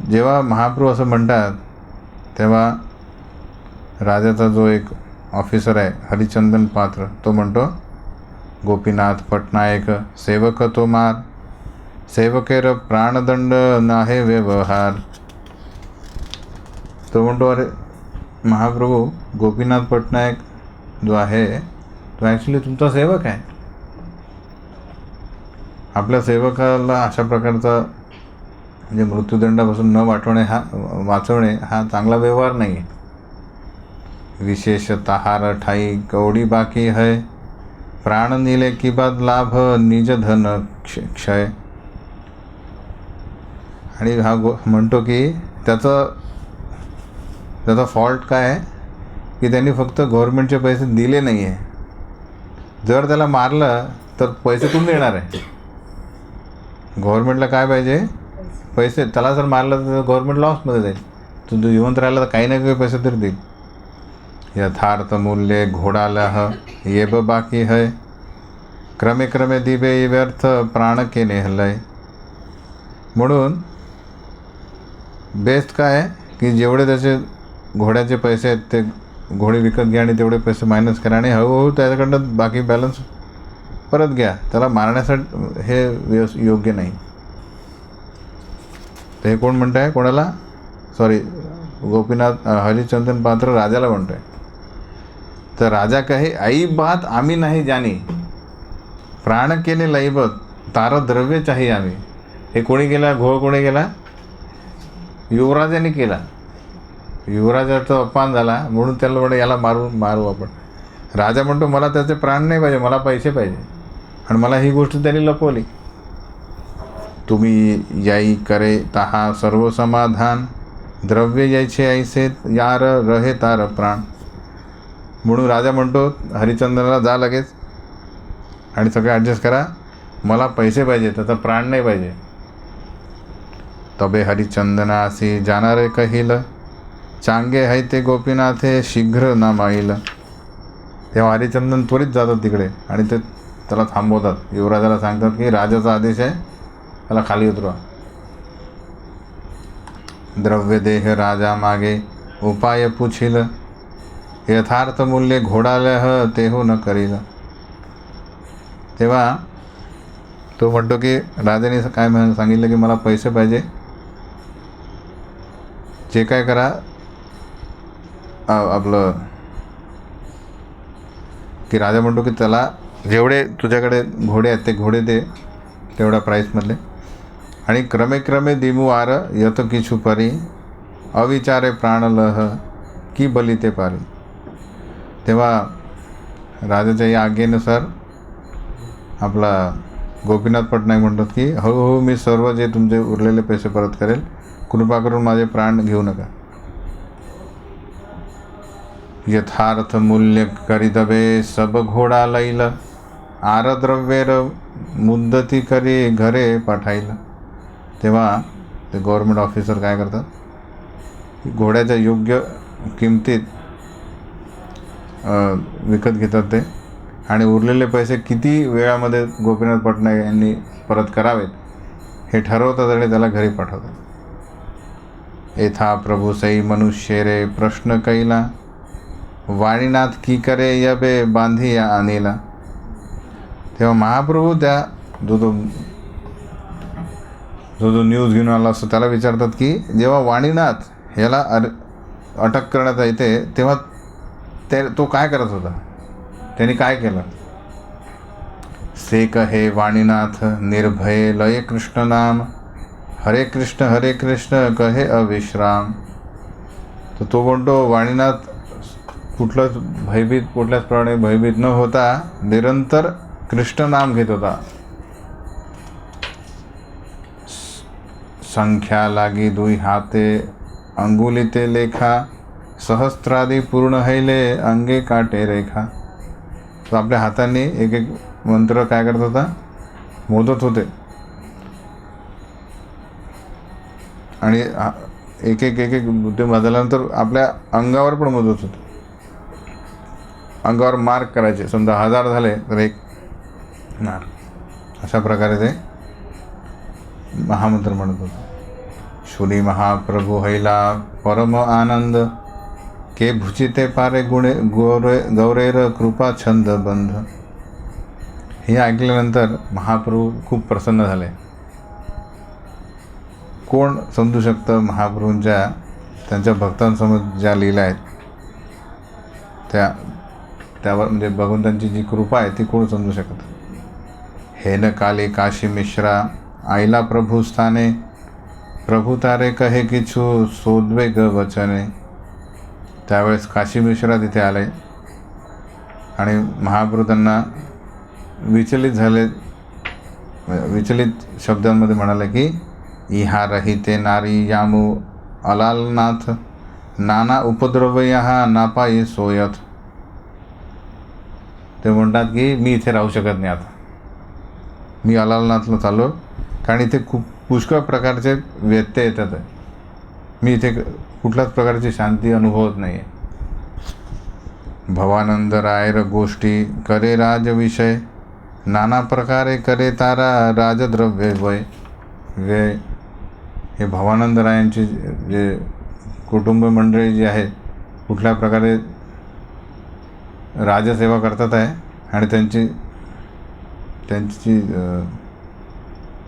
जेव्हा महाप्रभू असं म्हणतात तेव्हा राजाचा जो एक ऑफिसर आहे हरिचंदन पात्र, तो म्हणतो, गोपीनाथ पटनायक सेवक तो मार, सेवकेर प्राणदंड नाहे व्यवहार. तो म्हणतो अरे महाप्रभू गोपीनाथ पटनायक जो आहे तो ॲक्च्युली तुमचा सेवक आहे. आपल्या सेवकाला अशा प्रकारचा म्हणजे मृत्यूदंडापासून न वाचवणे हा चांगला व्यवहार नाही आहे. विशेष तहार ठाई कवडी बाकी है, प्राण निले की बाद लाभ निज धन क्षय. आणि हा म्हणतो की त्याचा फॉल्ट काय आहे की त्यांनी फक्त गव्हर्नमेंटचे पैसे दिले नाही आहे. जर त्याला मारलं तर पैसे कोण देणार आहे? गव्हर्नमेंटला काय पाहिजे? पैसे. त्याला जर मारलं तर गव्हर्नमेंट लॉसमध्ये जाईल. तू जिवंत राहिला तर काही ना काही पैसे तरी देईल. यथार्थ मूल्य घोडाला येब बाकी है, क्रमे क्रमे दिबे व्यर्थ प्राण केने हलय. म्हणून बेस्ट काय आहे की जेवढे त्याचे घोड्याचे पैसे आहेत ते घोडे विकत घ्या आणि तेवढे पैसे मायनस करा आणि हळूहळू त्याच्याकडनं बाकी बॅलन्स परत घ्या. त्याला मारण्यासाठी हे योग्य नाही. तर हे कोण म्हणत आहे? कोणाला? सॉरी, गोपीनाथ हरिचंदन पात्र राजाला म्हणतो आहे. तर राजा कहे आई बात आम्ही नाही जाणी, प्राण केले लैबत तार द्रव्य चाहिए आम्ही. हे कोणी केला? घोळ कोणी केला? युवराजाने केला. युवराजाचा अपमान झाला म्हणून त्याला म्हणे याला मारू आपण. राजा म्हणतो मला त्याचे प्राण नाही पाहिजे, मला पैसे पाहिजे. आणि मला ही गोष्ट त्यांनी लपवली. तुम्ही याई करे ताहा सर्व समाधान, द्रव्य यायचे ऐसे यार रहे तार प्राण. म्हणून राजा म्हणतो हरिचंदनाला जा लगेच आणि सगळं ॲडजस्ट करा, मला पैसे पाहिजे, त्याचा प्राण नाही पाहिजे. तबे हरिचंदनासी जाणारे कहिल, चांगे है ते गोपीनाथे शीघ्र ना माईल. तेव्हा हरिचंदन त्वरित जातात तिकडे आणि ते त्याला थांबवतात. युवराजाला सांगतात की राजाचा आदेश आहे, त्याला खाली उतरवा. द्रव्य देह राजा मागे उपाय पुछिल, यथार्थ मूल्य घोडालह तेहो न करील. तेव्हा तो म्हणतो की राजाने काय सांगितलं की मला पैसे पाहिजे, जे काय करा आपलं. की राजा म्हणतो की त्याला जेवढे तुझ्याकडे घोडे आहेत ते घोडे दे तेवढ्या प्राईसमधले, आणि क्रमे क्रमे दिमू आर यत किछु परी, अविचारे प्राणलह की बली ते पारी. तेव्हा राजाच्या या आज्ञेनुसार आपला गोपीनाथ पटनायक म्हणतात की हळूहळू मी सर्व जे तुमचे उरलेले पैसे परत करेल, कृपा करून माझे प्राण घेऊ नका. यथार्थ मूल्य करीदबे सब घोडा लैल, आरद्रव्येर मुद्दती करी घरे पाठाईल. तेव्हा ते गव्हर्नमेंट ऑफिसर काय करतात, घोड्याच्या योग्य किमतीत विकत घेतात ते, आणि उरलेले पैसे किती वेळामध्ये गोपीनाथ पटनायक यांनी परत करावेत हे ठरवतात आणि त्याला घरी पाठवतात. येथा प्रभू सई मनुष्य रे प्रश्न कैला, वाणीनाथ की करे यबे बांधी या आणीला. तेव्हा महाप्रभू त्या जो न्यूज घेऊन आला असतो त्याला विचारतात की जेव्हा वाणीनाथ याला अटक करण्यात येते तेव्हा तो काय करत होता, त्यांनी काय केलं. से कहे वाणीनाथ निर्भय लय कृष्ण नाम, हरे कृष्ण कहे अविश्राम. तर तो म्हणतो वाणीनाथ कुठल्याच प्रमाणे भयभीत न होता निरंतर कृष्ण नाम घेत होता. संख्या लागी दुई हाते अंगुलीते लेखा, सहस्त्रादी पूर्ण हैले अंगे काटे रेखा. तो आपल्या हातांनी एक एक मंत्र काय करत होता, मोदत होते, आणि एक एक ते वाजल्यानंतर आपल्या अंगावर पण मोदत होते. अंगावर मार्क करायचे, समजा 1000 झाले तर एक मार्क, अशा प्रकारे ते महामंत्र म्हणत होते. शुनी महाप्रभू हैला परम आनंद, के भुचिते पारे गुणे गौरेर कृपा छंद बंध. हे ऐकल्यानंतर महाप्रभू खूप प्रसन्न झाले. कोण समजू शकतं महाप्रभूंच्या त्यांच्या भक्तांसमोर ज्या लीला आहेत त्यावर म्हणजे भगवंतांची जी कृपा आहे ती कोण समजू शकतं. हेन काले काशी मिश्रा आईला प्रभू स्थाने प्रभू तारे कहे किछु सोद्वेग वचने. त्यावेळेस काशी मिश्रा तिथे आले आणि महाप्रभू त्यांना विचलित झाले. विचलित शब्दांमध्ये म्हणाले की इहा रहिते नारी यामू अलालनाथ नाना उपद्रव यहाँ नापाई सोयत. ते म्हणतात की मी इथे राहू शकत नाही, आता मी अलालनाथला चाललो, कारण इथे खूप पुष्कळ प्रकारचे व्यत्यय येतात. मी इथे कुठल्याच प्रकारची शांती अनुभवत नाही आहे. भवानंद रायर गोष्टी करे राजविषय नाना प्रकारे करे तारा राजद्रव्य वय. हे भवानंद रायांची जे कुटुंब मंडळी जी आहे कुठल्या प्रकारे राजसेवा करतात आहे आणि त्यांची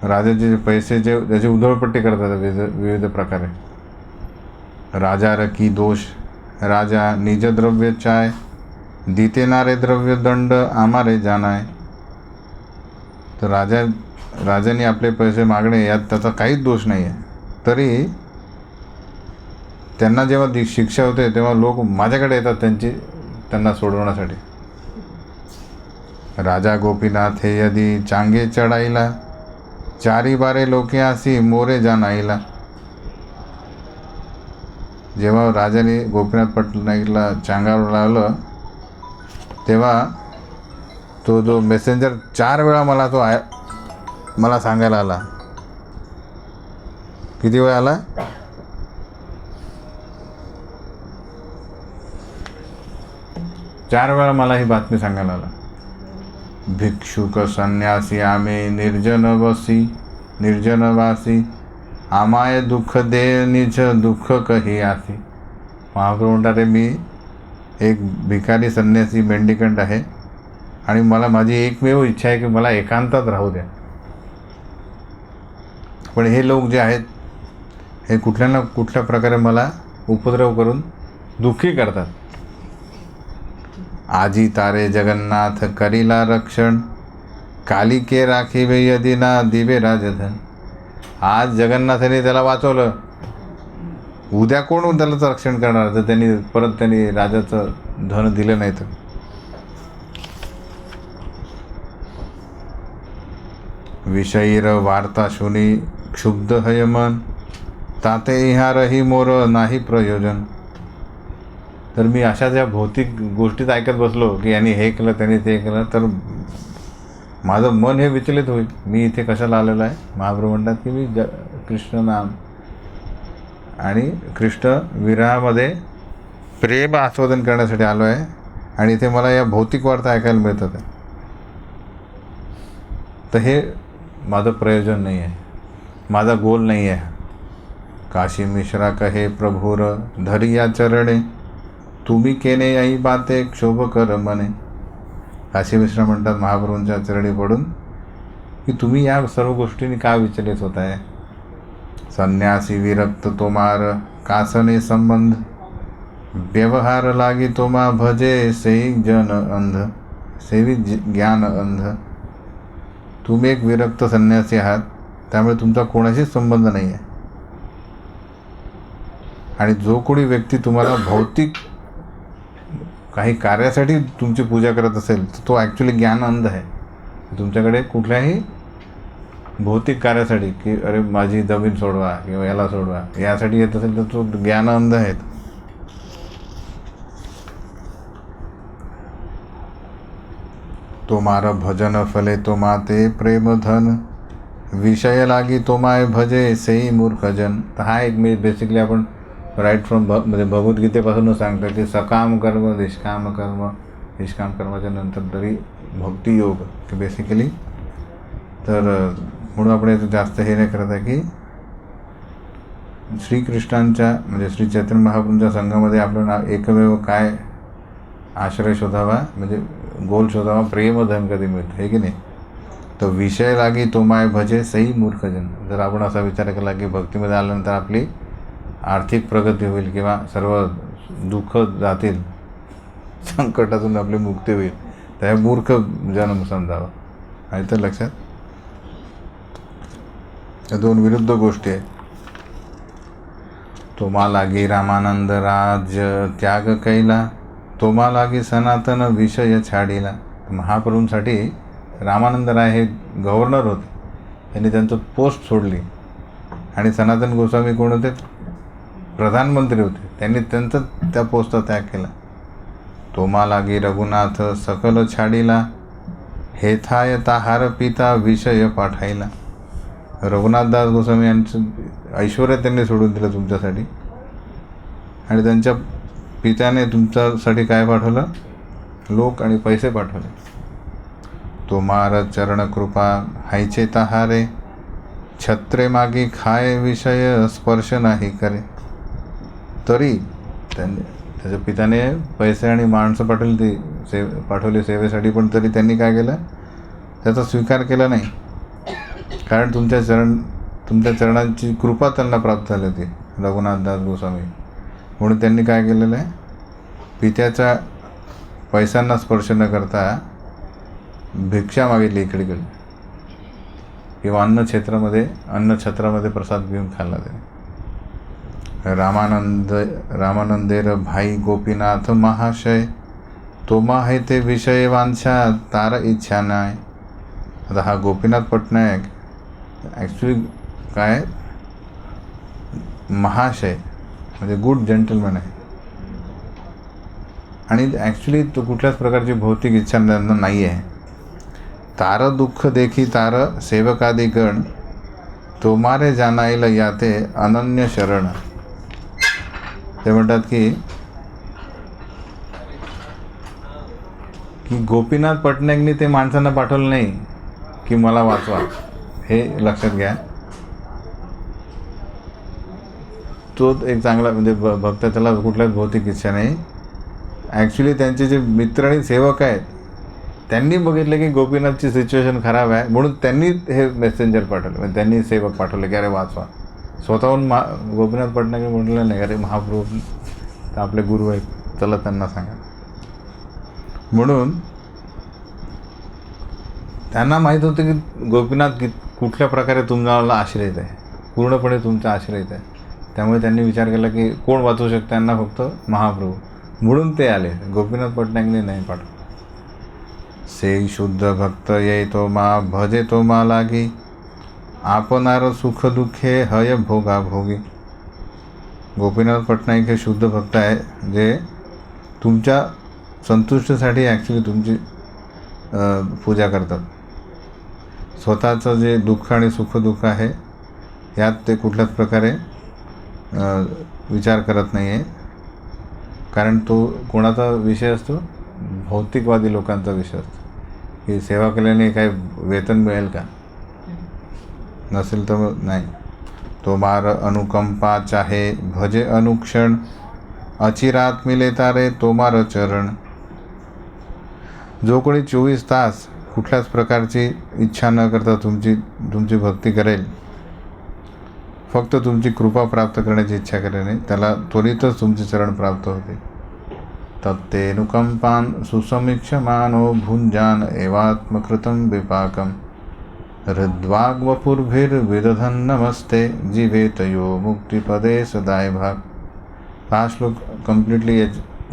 राजाचे पैसेचे त्याची उधळपट्टी करतात विविध प्रकारे. राजा रकी दोष राजा निज द्रव्य चाय दितेनारे द्रव्य दंड आमारे जानाय. तर राजाने आपले पैसे मागणे यात त्याचा काहीच दोष नाही आहे, तरी त्यांना जेव्हा शिक्षा होते तेव्हा लोक माझ्याकडे येतात त्यांना सोडवण्यासाठी. राजा गोपीनाथ हे यदी चांगे चढाईला चारी बारे लोके आसी मोरे जानाईला. जेव्हा राजाने गोपीनाथ पटनाईकला चांगावर लावलं तेव्हा तो जो मेसेंजर 4 वेळा मला सांगायला आला. किती वेळा आला? 4 वेळा मला ही बातमी सांगायला आला. भिक्षुक संन्यासी आम्ही निर्जनवासी आमाय दुःख दे निज दुःख कही आसी. महाप्रभू म्हणतात मी एक भिकारी संन्यासी मेंढीकंठ आहे आणि मला माझी एकमेव इच्छा आहे की मला एकांतात राहू द्या. पण हे लोक जे आहेत हे कुठल्या ना कुठल्या प्रकारे मला उपद्रव करून दुःखी करतात. आजी तारे जगन्नाथ करीला रक्षण कालिके राखीवे यदि ना दिवे राजधन. आज जगन्नाथाने त्याला वाचवलं, उद्या कोण त्याला रक्षण करणार जर त्यांनी राजाचं धन दिलं नाही तर. विषयीर वार्ता शुनी क्षुब्ध हय मन ताते इहा रही मोर नाही प्रयोजन. तर मी अशा ज्या भौतिक गोष्टीत ऐकत बसलो की यांनी हे केलं त्यांनी ते केलं तर माझं मन हे विचलित होईल. मी इथे कशाला आलेलो आहे? महाप्रभू म्हणतात की मी कृष्ण नाम आणि कृष्ण विरहामध्ये प्रेम आस्वादन करण्यासाठी आलो आहे आणि इथे मला या भौतिक वार्ता ऐकायला मिळतात. तर हे माझं प्रयोजन नाही आहे, माझा गोल नाही आहे. काशी मिश्रा कहे प्रभुर धरिया चरणे तुम्ही केने आई बाते क्षोभ कर मने. काशी मिश्रा म्हणतात महाप्रभूंच्या चरणी पडून की तुम्ही या सर्व गोष्टींनी का विचलित होत आहे. संन्यासी विरक्त तोमार कासने संबंध व्यवहार लागी तोमा भजे सेई जन अंध सेवी ज्ञान अंध. तुम्ही एक विरक्त संन्यासी आहात, त्यामुळे तुमचा कोणाशीच संबंध नाही आहे. आणि जो कोणी व्यक्ती तुम्हाला भौतिक काही कार्यासाठी तुमची पूजा करत असेल तर तो ॲक्च्युली ज्ञान अंध आहे. तुमच्याकडे कुठल्याही भौतिक कार्यासाठी की अरे माझी जमीन सोडवा किंवा याला सोडवा यासाठी येत असेल तर तो ज्ञान अंध आहे. तोमार भजन फले तोमाते प्रेम धन विषय लागी तोमाय भजे सेई मूर्खजन. तर हा एक मी बेसिकली आपण राईट फ्रॉम म्हणजे भगवद्गीतेपासूनच सांगतो की सकाम कर्म निष्काम कर्म, निष्काम कर्माच्या नंतर तरी भक्तियोग की बेसिकली. तर म्हणून आपण याचं जास्त हे नाही करत आहे की श्रीकृष्णांच्या म्हणजे श्री चैतन्य महाप्रभूंच्या संघामध्ये आपण एकमेव काय आश्रय शोधावा म्हणजे गोल शोधावा, प्रेमधन कधी मिळतं हे की नाही. तर विषय लागी तो माय भजे सई मूर्खजन. जर आपण असा विचार केला की भक्तीमध्ये आल्यानंतर आपली आर्थिक प्रगती होईल किंवा सर्व दुःख जातील, संकटातून आपली मुक्ती होईल, तर हे मूर्ख जन्म समजावा. आहे तर लक्षात. या दोन विरुद्ध गोष्टी आहेत. तोमा लागी रामानंद राज्य त्याग कैला, तोमा लागी सनातन विषय छाडीला. महाप्रभूंसाठी रामानंद राय हे गव्हर्नर होते, त्यांनी त्यांचं पोस्ट सोडली. आणि सनातन गोस्वामी कोण होते? प्रधानमंत्री होते, त्यांनी त्यांचा त्या पोस्टचा त्याग केला. तोमा लागी रघुनाथ सकल छाडीला, हेथाय ताहार पिता विषय पाठायला. रघुनाथदास गोस्वामी यांचं ऐश्वर्य त्यांनी सोडून दिलं तुमच्यासाठी, आणि त्यांच्या पित्याने तुमच्यासाठी काय पाठवलं? लोक आणि पैसे पाठवले. तोमार चरण कृपा हायचे ताहारे, छत्रे मागी खाय विषय स्पर्श नाही करे. तरी त्याच्या पित्याने पैसे आणि माणसं पाठवली सेवेसाठी, पण तरी त्यांनी काय केलं? त्याचा स्वीकार केला नाही. कारण तुमच्या चरणांची कृपा त्यांना प्राप्त झाली होती, रघुनाथदास गोस्वामी. म्हणून त्यांनी काय केलेलं आहे? पित्याच्या पैशांना स्पर्श न करता भिक्षा मागितली इकडे किंवा अन्नछत्रामध्ये प्रसाद घेऊन खाल्ला त्याने. रामानंदेर भाई गोपीनाथ महाशय, तोमा है ते विषय वांछा तार इच्छा नाही. आता हा गोपीनाथ पटनायक ॲक्च्युली काय महाशय म्हणजे गुड जेंटलमॅन आहे, आणि ॲक्च्युली तो कुठल्याच प्रकारची भौतिक इच्छा नाही आहे. तार दुःख देखी तार सेवकादी गण, तोमारे जानायला याते अनन्य शरण. ते म्हणतात की गोपीनाथ पटनायकनी ते माणसांना पाठवलं नाही की मला वाचवा, हे लक्षात घ्या. तो एक चांगला म्हणजे भक्त, त्याला कुठल्याच भौतिक इच्छा नाही. ॲक्च्युली त्यांचे जे मित्र आणि सेवक आहेत त्यांनी बघितलं की गोपीनाथची सिच्युएशन खराब आहे, म्हणून त्यांनी हे मेसेंजर पाठवले, म्हणजे त्यांनी सेवक पाठवले की अरे वाचवा. स्वतःहून गोपीनाथ पटनायक म्हटलं नाही अरे महाप्रभू तर आपले गुरु आहेत, चला त्यांना सांगा. म्हणून त्यांना माहीत होतं की गोपीनाथ कुठल्या प्रकारे तुम्हाला आश्रयित आहे, पूर्णपणे तुमच्या आश्रयित आहे. त्यामुळे त्यांनी विचार केला की कोण वाचवू शकतं त्यांना? फक्त महाप्रभू. म्हणून ते आले, गोपीनाथ पटनायकने नाही पाठवलं. से शुद्ध भक्त ये तो मा भजे तो मा लागी, आपणार सुख दुःखे हय भोगा भोगी. गोपीनाथ पटनायक हे शुद्ध भक्त आहे, जे तुमच्या संतुष्टीसाठी ॲक्च्युली तुमची पूजा करतात. स्वतःचं जे दुःख आणि सुखदुःख आहे यात ते कुठल्याच प्रकारे विचार करत नाही आहे. कारण तो कोणाचा विषय असतो? भौतिकवादी लोकांचा विषय असतो की सेवा केल्याने काही वेतन मिळेल का? नसेल तर नाही. तो मार अनुकंपा चाहे भजे अनुक्षण, अचिरात मिले तारे तो मार चरण. जो कोणी 24 तास कुठल्याच प्रकारची इच्छा न करता तुमची भक्ती करेल, फक्त तुमची कृपा प्राप्त करण्याची इच्छा करेल, त्याला त्वरितच तुमचे चरण प्राप्त होते. तत्तेनुकंपान सुसमीक्षमानो भुंजान एवात्मकृतं विपाकम, हृद्वाग्वपुर्भिर्विदधन् नमस्ते जीवेतयो मुक्तिपदे सदाय भाग. हा श्लोक कम्प्लिटली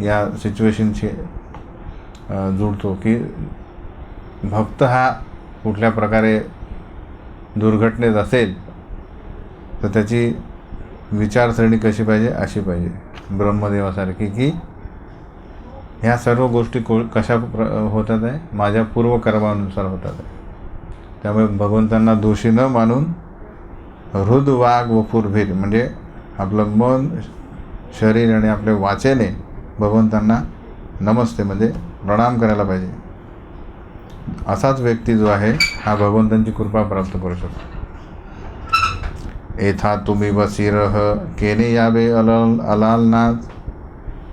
या सिच्युएशनशी जुळतो की भक्त हा कुठल्या प्रकारे दुर्घटनेत असेल तर त्याची विचारसरणी कशी पाहिजे? अशी पाहिजे, ब्रह्मदेवासारखी, की ह्या सर्व गोष्टी कशा होतात आहे? माझ्या पूर्वकर्मानुसार होतात आहे. त्यामुळे भगवंतांना दोषी न मानून हृद वाग वपुर्भिर म्हणजे आपलं मन, शरीर आणि आपल्या वाचेने भगवंतांना नमस्ते म्हणजे प्रणाम करायला पाहिजे. असाच व्यक्ती जो आहे हा भगवंतांची कृपा प्राप्त करू शकतो. एथा तुम्ही बसीरह केने याबे अलालनाथ,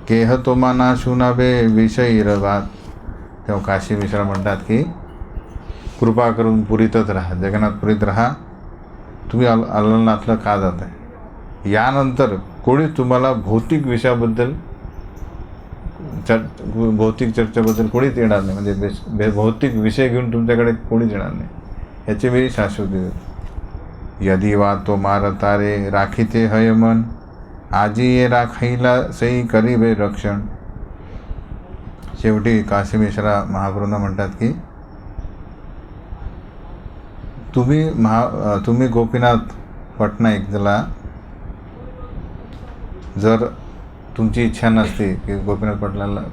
केह तोमाना शुनाबे विषयी रवात. तेव्हा काशी मिश्रा म्हणतात की कृपा करून पुरीतच राहा, जगन्नाथपुरीत राहा. तुम्ही अलालनाथला का जात आहे? यानंतर कोणी तुम्हाला भौतिक विषयाबद्दल भौतिक चर्चेबद्दल कोणीच येणार नाही. म्हणजे भौतिक विषय घेऊन तुमच्याकडे कोणीच येणार नाही, याची मी शाश्वती देतो. यदि वा तो मार तारे राखीते हय मन, आजी ये राखाईला सई करीबे रक्षण. शेवटी काशी मिश्रा महाप्रभूंना म्हणतात की तुम्ही गोपीनाथ पटनाईकला जर तुमची इच्छा नसते की गोपीनाथ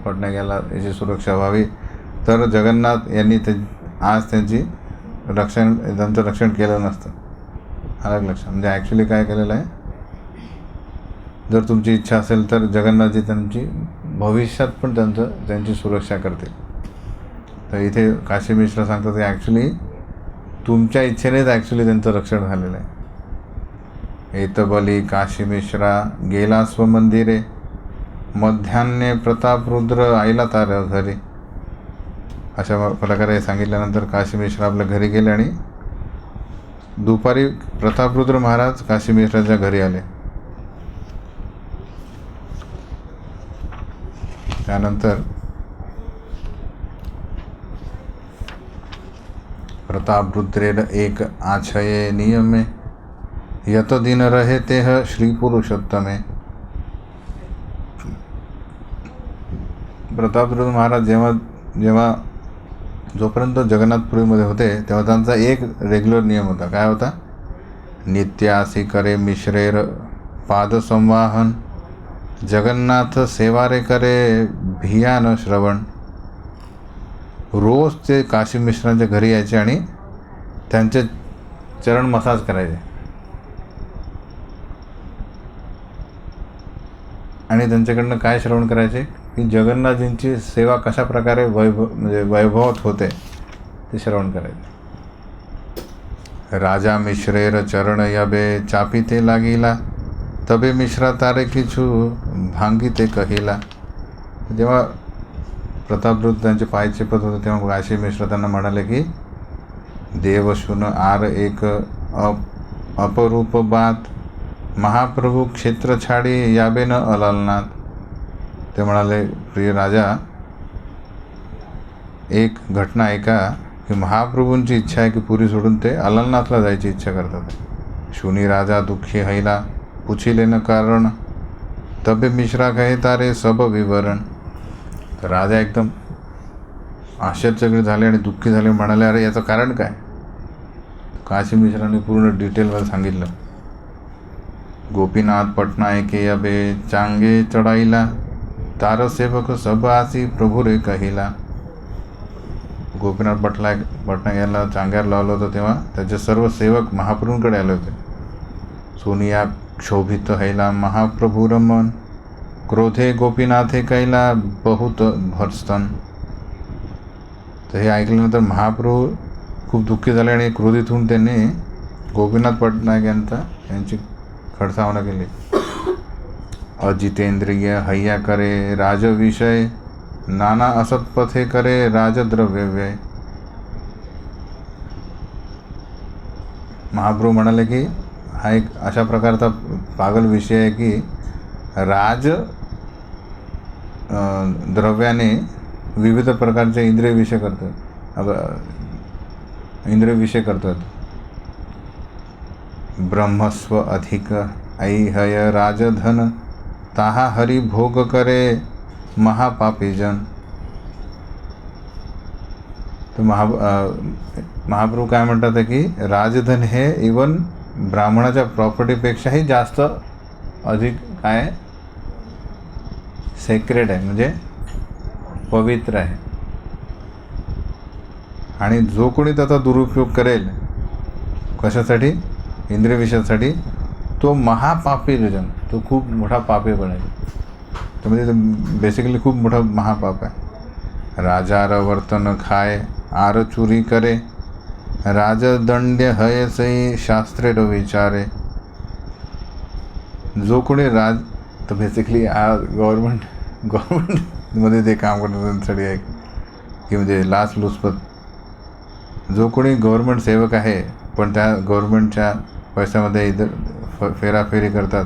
पटनाईक याला याची सुरक्षा व्हावी, तर जगन्नाथ यांनी आज त्यांचं रक्षण केलं नसतं. अलग लक्षात. म्हणजे ॲक्च्युली काय केलेलं आहे, जर तुमची इच्छा असेल तर जगन्नाथजी त्यांची भविष्यात पण त्यांची सुरक्षा करतील. तर इथे काशी मिश्रा सांगतात की ॲक्च्युली तुमच्या इच्छेनेच ॲक्च्युली त्यांचं रक्षण झालेलं आहे. एतबली काशी मिश्रा गेला स्वमंदिरे, मध्यान्हे प्रतापरुद्र आईला तार घरी. अशा प्रकारे सांगितल्यानंतर काशी मिश्रा आपल्या घरी गेले आणि दुपारी प्रतापरुद्र महाराज काशी मिश्राच्या घरी आले. त्यानंतर प्रतापरुद्रेर एक आछये नियमे, यत दिन रहे तेह श्री पुरुषोत्तमे. प्रतापरुद्र महाराज जेव्हा जोपर्यंत जगन्नाथपुरीमध्ये होते तेव्हा त्यांचा एक रेग्युलर नियम होता. काय होता? नित्यासी करे मिश्रेर पाद संवाहन, जगन्नाथ सेवारे करे भियान श्रवण. रोज ते काशी मिश्रांच्या घरी यायचे आणि त्यांचे चरण मसाज करायचे आणि त्यांच्याकडनं काय श्रवण करायचे की जगन्नाथजींची सेवा कशा प्रकारे वैभवत होते ते श्रवण करायचे. राजा मिश्रेर चरण यबे चापिते लागिला, तबे मिश्रा तारे किचू भांगी ते कहिला. जेव्हा प्रतापरुद्र त्यांचे पाय चेपत होते तेव्हा काशी मिश्रा त्यांना म्हणाले की देवशून आर एक अपरूप बात, महाप्रभू क्षेत्र छाडी याबे न अलालनाथ. ते म्हणाले, प्रिय राजा, एक घटना ऐका की महाप्रभूंची इच्छा आहे की पुरी सोडून ते अलालनाथला जायची इच्छा करतात. शुनी राजा दुःखी हैला, पुछिले न कारण, तबे मिश्रा कहे तारे सब विवरण. तर राजा एकदम आश्चर्यचकित झाले आणि दुःखी झाले. म्हणाले, अरे याचं कारण काय? काशी मिश्रांनी पूर्ण डिटेलमध्ये सांगितलं. गोपीनाथ पटनायके अबे चांगे चढाईला, तार सेवक सब आसी प्रभू रे कहिला. गोपीनाथ पटनायक याला चांग्यावर लावलं होतं तेव्हा त्याचे सर्व सेवक महाप्रभूंकडे आले होते. सोनिया क्षोभित हैला महाप्रभू रमन, क्रोधे गोपीनाथे कैला बहुत भरस्तन. तर हे ऐकल्यानंतर महाप्रभू खूप दुःखी झाले आणि क्रोधित होऊन त्यांनी गोपीनाथ पटनायक यांची खडसावना केली. अजितेंद्रिय हैया करे राजविषय, नाना असत्पथे करे राजद्रव्य व्यय. महाप्रभू म्हणाले की हा एक अशा प्रकारचा पागल विषय आहे की राज द्रव्याने विविध प्रकारचे इंद्रिय विषय करतात. ब्रह्मस्व अधिक ऐहय राजधन, ताहा हरि भोग करे महापापी जन. तर महाप्रभू काय म्हणतात की राजधन हे इवन ब्राह्मणाच्या प्रॉपर्टीपेक्षाही जास्त अधिक काय सेक्रेट आहे, म्हणजे पवित्र आहे. आणि जो कोणी त्याचा दुरुपयोग करेल कशासाठी? इंद्रिय विषयासाठी, तो महापापी जन, तो खूप मोठा पापी बनेल. तर म्हणजे ते बेसिकली खूप मोठा महापाप आहे. राजार वर्तन खाय आर चोरी करे, राजदंड्य हय सई शास्त्रे विचारे. जो कोणी तर बेसिकली गव्हर्नमेंटमध्ये ते काम करतात त्यांच्यासाठी आहे की म्हणजे लाचलुचपत जो कोणी गव्हर्मेंट सेवक आहे पण त्या गव्हर्मेंटच्या पैशामध्ये इधर फेराफेरी करतात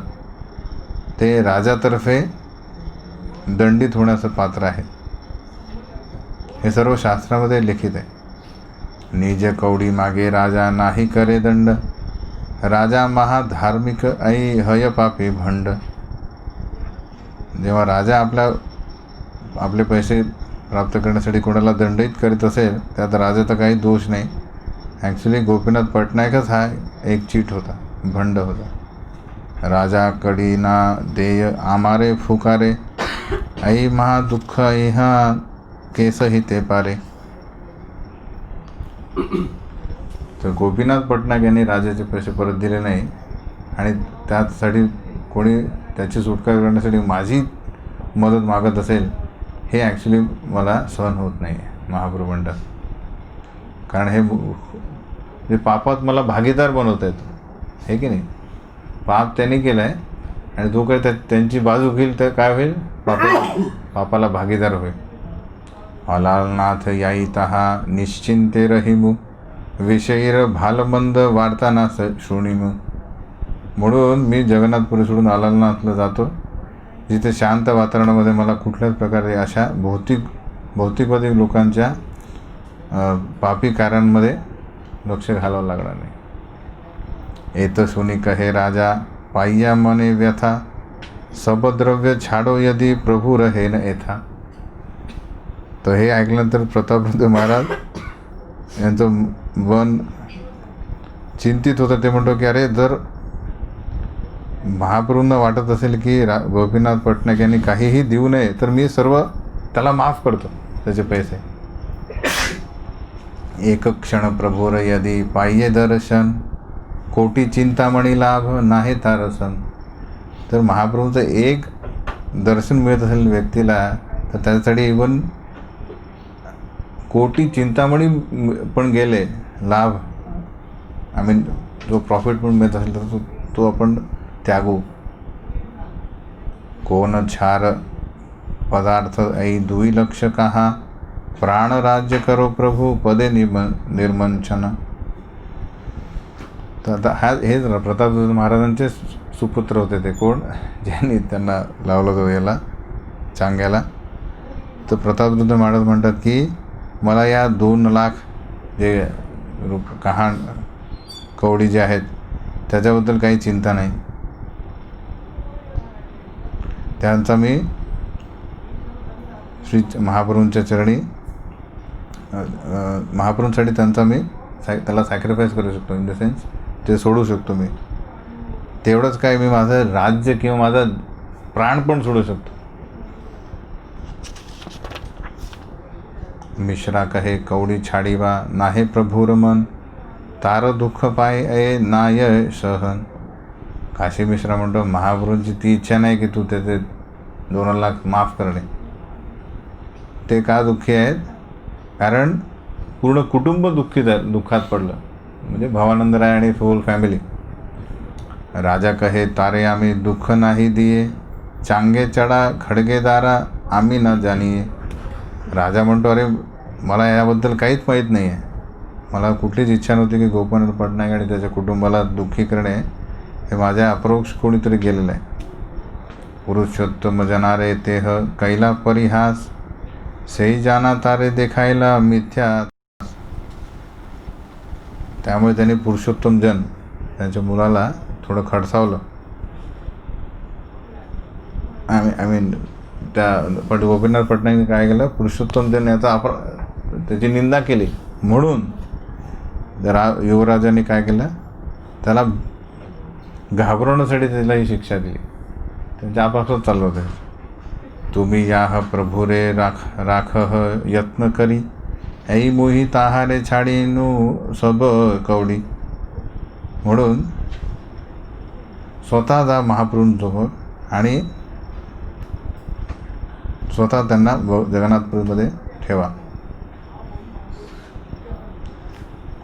ते राजातर्फे दंडित होण्याचं पात्र आहे. हे सर्व शास्त्रामध्ये लिखित आहे. निज कवडी मागे राजा नाही करे दंड, राजा महाधार्मिक ऐ हय पापी भंड. जेव्हा राजा आपले पैसे प्राप्त करण्यासाठी कोणाला दंडित करीत असेल त्यात राजाचा काही दोष नाही. ॲक्च्युली गोपीनाथ पटनायकच हा एक चीट होता, भंड होता. राजा कडीना देय आमारे फुकारे, ऐ महादुःख ऐहा केसही ते पारे. तर गोपीनाथ पटनायक यांनी राजाचे पैसे परत दिले नाही आणि त्यासाठी कोणी त्याची सुटका करण्यासाठी माझी मदत मागत असेल हे ॲक्च्युली मला सहन होत नाही महाप्रभू म्हणतात. कारण हे पापात मला भागीदार बनवता येतो, हे की नाही. पाप त्यांनी केलं आहे आणि जो काही त्यांची बाजू घेईल तर काय होईल, पापाला भागीदार होईल. अलालनाथ याई तहा निश्चिंते रहिमू, विषयीर भालमंद वार्ताना शृणीमू. म्हणून मी जगन्नाथपुरी सोडून अलालनाथला जातो, जिथे शांत वातावरणामध्ये मला कुठल्याच प्रकारे अशा भौतिकवादी लोकांच्या पापी कार्यांमध्ये लक्ष घालावं लागणार नाही. एत सुनी कहे राजा पाय्या मने व्यथा, सबद्रव्य छाडो यदि प्रभू रहे न येथा. तर हे ऐकल्यानंतर प्रतापरुद्र महाराज यांचं मन चिंतित होतं. ते म्हणतो की अरे, जर महाप्रभूंना वाटत असेल की गोपीनाथ पटनायक यांनी काहीही देऊ नये तर मी सर्व त्याला माफ करतो त्याचे पैसे. एक क्षण प्रभुर यदि पाय्ये दर्शन, कोटी चिंतामणी लाभ नाही तारसन. तर महाप्रभूंचं एक दर्शन मिळत असेल व्यक्तीला तर त्यासाठी इवन कोटी चिंतामणी पण गेले लाभ, जो प्रॉफिट पण मिळत असेल तर तो आपण त्यागू. कोण छार पदार्थ ऐ दुई लक्ष कहा, प्राण राज्य करो प्रभू पदे निर्मंचन. तर आता हेच प्रतापरुद्र महाराजांचे सुपुत्र होते ते. कोण? ज्यांनी त्यांना लावलं होतं याला चांग्याला. तर प्रतापरुद्र महाराज म्हणतात की मला या 2 लाख जे कवडी जे आहेत त्याच्याबद्दल काही चिंता नाही. त्यांचा मी श्री महाप्रभूंच्या चरणी महाप्रभूंसाठी त्यांचा मी त्याला सॅक्रिफाईस करू शकतो. इन द सेन्स ते सोडू शकतो मी. तेवढंच काय, मी माझं राज्य किंवा माझा प्राण पण सोडू शकतो. मिश्रा कहे कवडी छाडीवा नाहे प्रभुर मन, तार दुःख पाय ए नाय सहन. काशी मिश्रा म्हणतो महाप्रभूंची ती इच्छा नाही की तू त्याचे 2 लाख माफ करणे. ते का दुःखी आहेत? कारण पूर्ण कुटुंब दुःखात पडलं, म्हणजे भवानंदराय आणि होल फॅमिली. राजा कहे तारे आम्ही दुःख नाही दिये, चांगे चढा खडगेदारा आम्ही न जाणीये. राजा म्हणतो अरे, मला याबद्दल काहीच माहीत नाही आहे. मला कुठलीच इच्छा नव्हती की गोपीनाथ पटनायक आणि त्याच्या कुटुंबाला दुःखी करणे. हे माझ्या अप्रोक्ष कोणीतरी गेलेलं आहे. पुरुषोत्तम जनारे तेह कैला परिहास, सेई जाना तारे देखायला मिथ्या. त्यामुळे त्यांनी पुरुषोत्तम जन त्यांच्या मुलाला थोडं खडसावलं. आय मीन त्या गोपीनाथ पटनायकने काय केलं, पुरुषोत्तम जन याचा त्याची निंदा केली. म्हणून युवराजांनी काय केलं, त्याला घाबरवण्यासाठी त्याला ही शिक्षा दिली. त्यांच्या आपापसात चाललं होतं. तुम्ही याह प्रभुरे राख यत्न करी, ऐ मोही ताहारे छाडीनू सब कवडी. म्हणून स्वतः जा महाप्रभूंसोबत आणि स्वतः त्यांना जगन्नाथपुरीमध्ये ठेवा.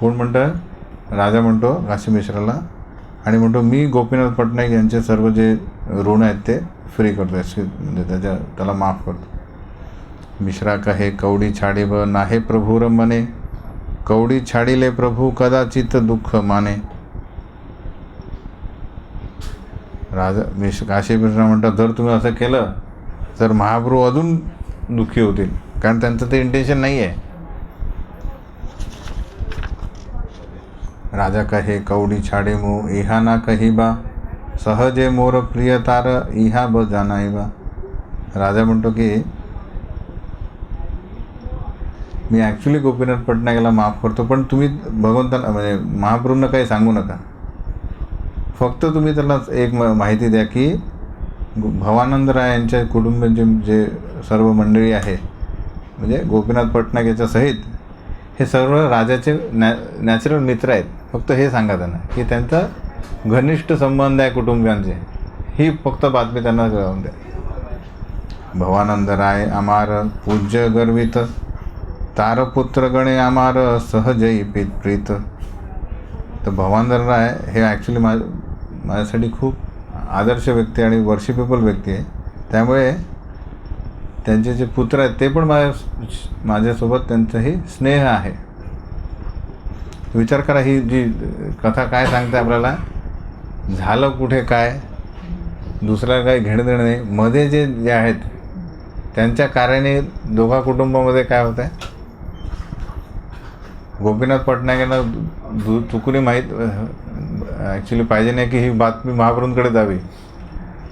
कोण म्हणतं? राजा म्हणतो काशी मिश्राला आणि म्हणतो मी गोपीनाथ पटनायक यांचे सर्व जे ऋण आहेत ते फ्री करतो, म्हणजे त्याला माफ करतो. मिश्रा कहे कवडी छाडीब नाहे प्रभुर मने, कवडी छाडिले प्रभू कदाचित दुःख माने. राजा काशी विश्वनाथ म्हणतात, जर तुम्ही असं केलं तर महाप्रभू अजून दुःखी होतील, कारण त्यांचं ते इंटेन्शन नाही आहे. राजा कहे कवडी छाडे मो इहा ना कही बा, सहजे मोर प्रिय तार इहा ब जानाई बा. राजा म्हणतो की मी ॲक्च्युली गोपीनाथ पटनायकला माफ करतो, पण तुम्ही भगवंतांना म्हणजे महाप्रभूंना काही सांगू नका. फक्त तुम्ही त्याला एक माहिती द्या की भवानंद राय यांच्या कुटुंबाचे जे सर्व मंडळी आहे, म्हणजे गोपीनाथ पटनायक याच्या सहित हे सर्व राजाचे नॅचरल मित्र आहेत. फक्त हे सांगा त्यांना की त्यांचा घनिष्ठ संबंध आहे कुटुंबियांचे, ही फक्त बातमी त्यांना कळवून द्या. भवानंद राय आमार पूज्य गर्वित, तारपुत्र गणे आमार सहजई प्रीत. तर भवानंद राय हे ॲक्च्युली माझ्यासाठी खूप आदर्श व्यक्ती आणि वर्शिपेबल व्यक्ती आहे. त्यामुळे त्यांचे जे पुत्र आहेत ते पण माझ्यासोबत त्यांचाही स्नेह आहे. विचार करा, ही जी कथा काय सांगते आपल्याला, झालं कुठे काय, दुसऱ्या काही घेणं देणं नाही, मध्ये जे आहेत त्यांच्या कार्याने दोघा कुटुंबामध्ये काय होत आहे. गोपीनाथ पटनायकांना चुकून माहीत ॲक्च्युली पाहिजे नाही की ही बातमी महाप्रभूंकडे जावी,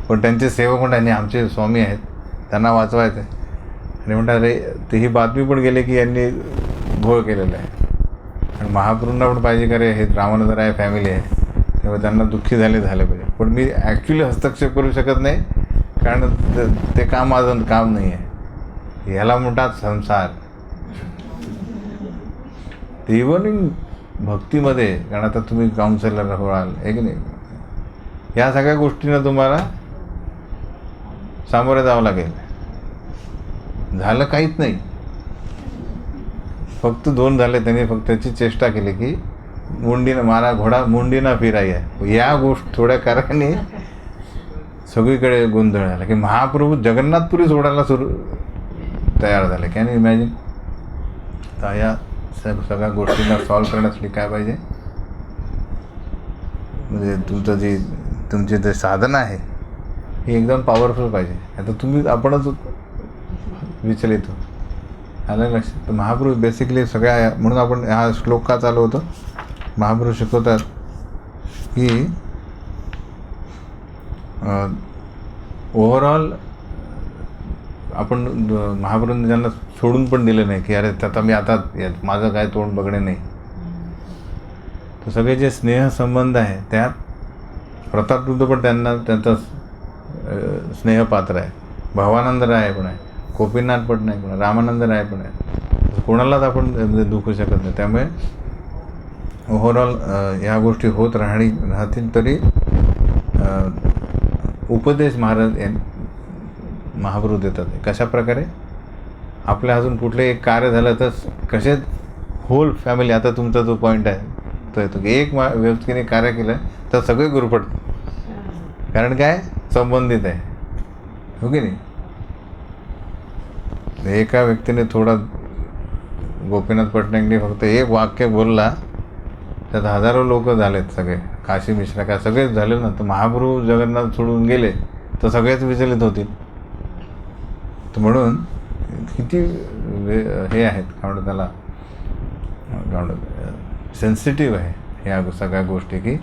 पण त्यांचे सेवक म्हणतात नाही आमचे स्वामी आहेत, त्यांना वाचवायचं आहे. आणि म्हणतात रे ते ही बातमी पण गेली की यांनी घोळ केलेला आहे. आणि महाप्रभूंना पण पाहिजे का रे हे रामानंद राय फॅमिली आहे, तेव्हा त्यांना दुःखी झाले पाहिजे. पण मी ॲक्च्युली हस्तक्षेप करू शकत नाही, कारण ते काम माझं काम नाही आहे. ह्याला म्हणतात संसार. इव्हन इन भक्तीमध्ये, कारण आता तुम्ही काउन्सिलर व्हाल आहे की नाही, या सगळ्या गोष्टींना तुम्हाला सामोरे जावं लागेल. झालं काहीच नाही, फक्त 2 झाले. त्यांनी फक्त त्याची चेष्टा केली की मुंडीनं मारा घोडा मुंडीनं फिराई आहे. या गोष्ट थोड्या कारणाने सगळीकडे गोंधळ झाला की महाप्रभू जगन्नाथपुरी सोडायला तयार झाले. Can you imagine. तर या सगळ्या गोष्टींना सॉल्व्ह करण्यासाठी काय पाहिजे, म्हणजे तुमची जे साधना आहे ही एकदम पॉवरफुल पाहिजे. आता तुम्ही आपणच विचलित हो आलं लक्षात. तर महाप्रभू बेसिकली सगळ्या, म्हणून आपण हा श्लोक का चालू होतो, महाप्रभू शिकवतात की ओव्हरऑल आपण महाप्रभूंनी ज्यांना सोडून पण दिलं नाही की अरे आता मी आता माझं काय तोंड बघणे नाही. तर सगळे जे स्नेहसंबंध आहे त्यात प्रतापरुद्र पण त्यांचा स्नेहपात्र आहे. भवानंद राय पण आहे, गोपीनाथ पटनायक पण आहे, रामानंद राय पण आहे. कोणालाच आपण दुखू शकत नाही. त्यामुळे ओव्हरऑल ह्या गोष्टी होत राहतील तरी उपदेश महाप्रभू देतात. कशा प्रकारे आपल्या अजून कुठले एक कार्य झालं तर कसे होल फॅमिली, आता तुमचा जो पॉईंट आहे तो येतो की एक व्यक्तीने कार्य केलं तर सगळे गुरफटतात, कारण काय संबंधित आहे, हो की नाही. एका व्यक्तीने थोडा गोपीनाथ पटनायकने फक्त एक वाक्य बोलला त्यात हजारो लोक झालेत, सगळे काशी मिश्रा काय सगळेच झाले ना. तर महाप्रभू जगन्नाथ सोडून गेले तर सगळेच विचलित होतील. तर म्हणून किती हे आहेत काय म्हणतात त्याला, काय म्हणतात सेन्सिटिव्ह आहे ह्या सगळ्या गोष्टी की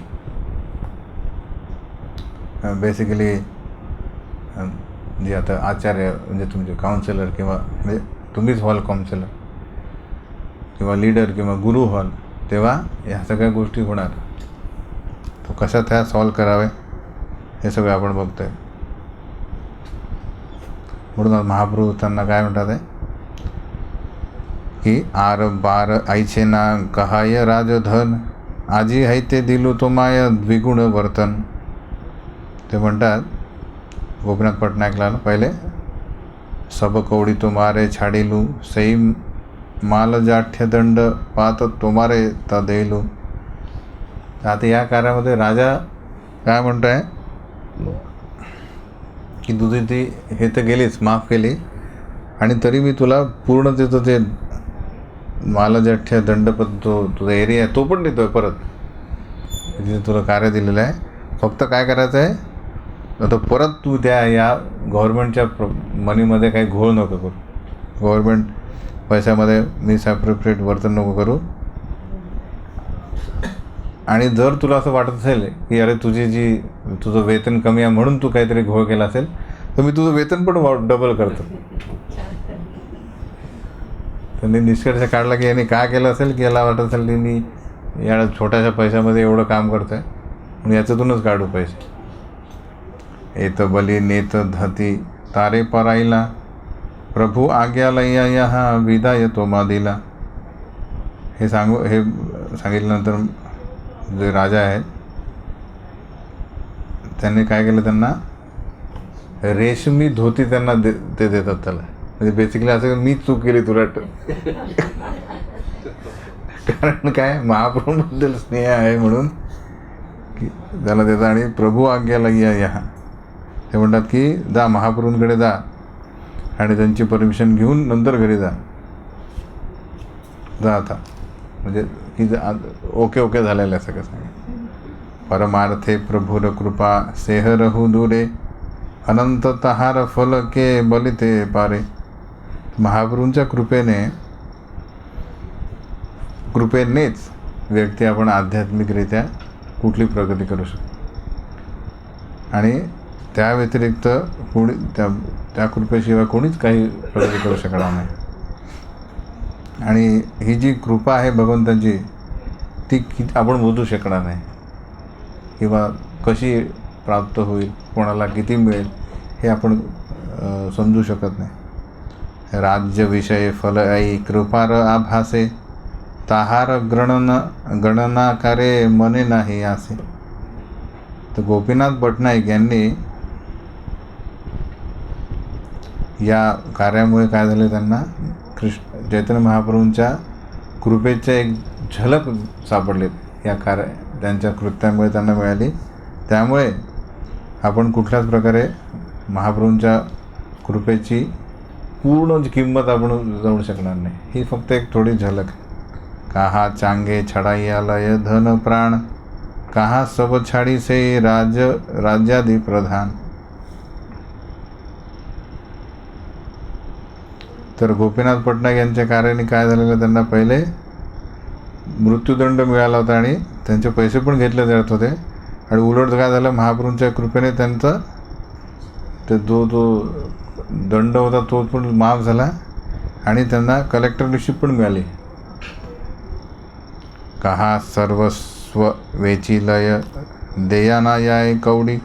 बेसिकली जे आता आचार्य म्हणजे तुमचे काउन्सिलर किंवा म्हणजे तुम्हीच व्हाल काउन्सिलर किंवा लीडर किंवा गुरु व्हाल, तेव्हा ह्या सगळ्या गोष्टी होणार. तो कशा त्या सॉल्व करावे हे सगळं आपण बघतो आहे. म्हणून महाप्रभू त्यांना काय म्हणतात आहे की आर बार आईचे ना कहाय राजधन, आजी है ते दिलू तो माय द्विगुण वर्तन. ते म्हणतात गोपीनाथ पटनायकला पहिले सब कवडी तुम्हारे छाडिलू, सई माल जाठ्य दंड पात तुम्हारे ता देलू. आता या कार्यामध्ये राजा काय म्हणतो आहे की तुझी ती हे तर गेलीच, माफ केली, आणि तरी मी तुला पूर्ण त्याचं ते मालजठ्य दंडपत जो तुझा एरिया आहे तो पण देतो आहे परत. तिथे तुला कार्य दिलेलं आहे. फक्त काय करायचं आहे, आता परत तू त्या या गव्हर्मेंटच्या मनीमध्ये काही घोळ नको करू. गव्हर्मेंट पैशामध्ये मिसअप्रोप्रिएट वर्तन नको करू. आणि जर तुला असं वाटत असेल की अरे तुझं वेतन कमी आहे म्हणून तू काहीतरी घोळ केला असेल, तर मी तुझं वेतन पण डबल करतो. त्यांनी निष्कर्ष काढला की याने काय केलं असेल की याला वाटत असेल की मी या छोट्याशा पैशामध्ये एवढं काम करतो आहे म्हणून याच्यातूनच काढू पैसे. येत बली नेत धती तारे पराईला प्रभू आज्ञा लय्या हा विदाय तो मादिला. हे सांगितल्यानंतर जे राजा आहेत त्यांनी काय केलं, त्यांना रेशमी धोती त्यांना ते देतात त्याला. म्हणजे बेसिकली असं मी चूक केली तुला कारण काय महाप्रभूबद्दल स्नेह आहे म्हणून की त्याला देतात. आणि प्रभू आज्ञाला या ते म्हणतात की जा महाप्रभूंकडे जा आणि त्यांची परमिशन घेऊन नंतर घरी जा आता. म्हणजे की ओके झालेलं आहे सगळं सांगा. परमार्थे प्रभुर कृपा सेह रहू दूरे अनंत तहार फल के बलिते पारे. महाप्रभूंच्या कृपेनेच व्यक्ती आपण आध्यात्मिकरित्या कुठली प्रगती करू शकतो. आणि त्या व्यतिरिक्त कोणी त्या कृपेशिवाय कोणीच काही प्रगती करू शकणार नाही. आणि ही जी कृपा आहे भगवंतांची ती आपण मोजू शकणार नाही किंवा कशी प्राप्त होईल, कोणाला किती मिळेल हे आपण समजू शकत नाही. राज्य विषय फल आई कृपार आभासे ताहार गणना करे मने नाही असे. तर गोपीनाथ पटनाईक यांनी या कार्यामुळे काय झाले, त्यांना चैतन्य महाप्रभूंच्या कृपेच्या एक झलक सापडले या त्यांच्या कृत्यामुळे त्यांना मिळाली. त्यामुळे आपण कुठल्याच प्रकारे महाप्रभूंच्या कृपेची पूर्ण किंमत आपण जाणू शकणार नाही. ही फक्त एक थोडी झलक. कहा चांगे छड़ाइया लय धन प्राण कहा सब छाड़ी से राज्यादि प्रधान. तर गोपीनाथ पटनाईक यांच्या कार्याने काय झालेलं, त्यांना पहिले मृत्यूदंड मिळाला होता आणि त्यांचे पैसे पण घेतले जात होते. आणि उलट काय झालं, महाप्रभूंच्या कृपेने त्यांचा जो दंड होता तो पण माफ झाला आणि त्यांना कलेक्टरशिप पण मिळाली. कहा सर्वस्व वेची लय देयाना याय कवडी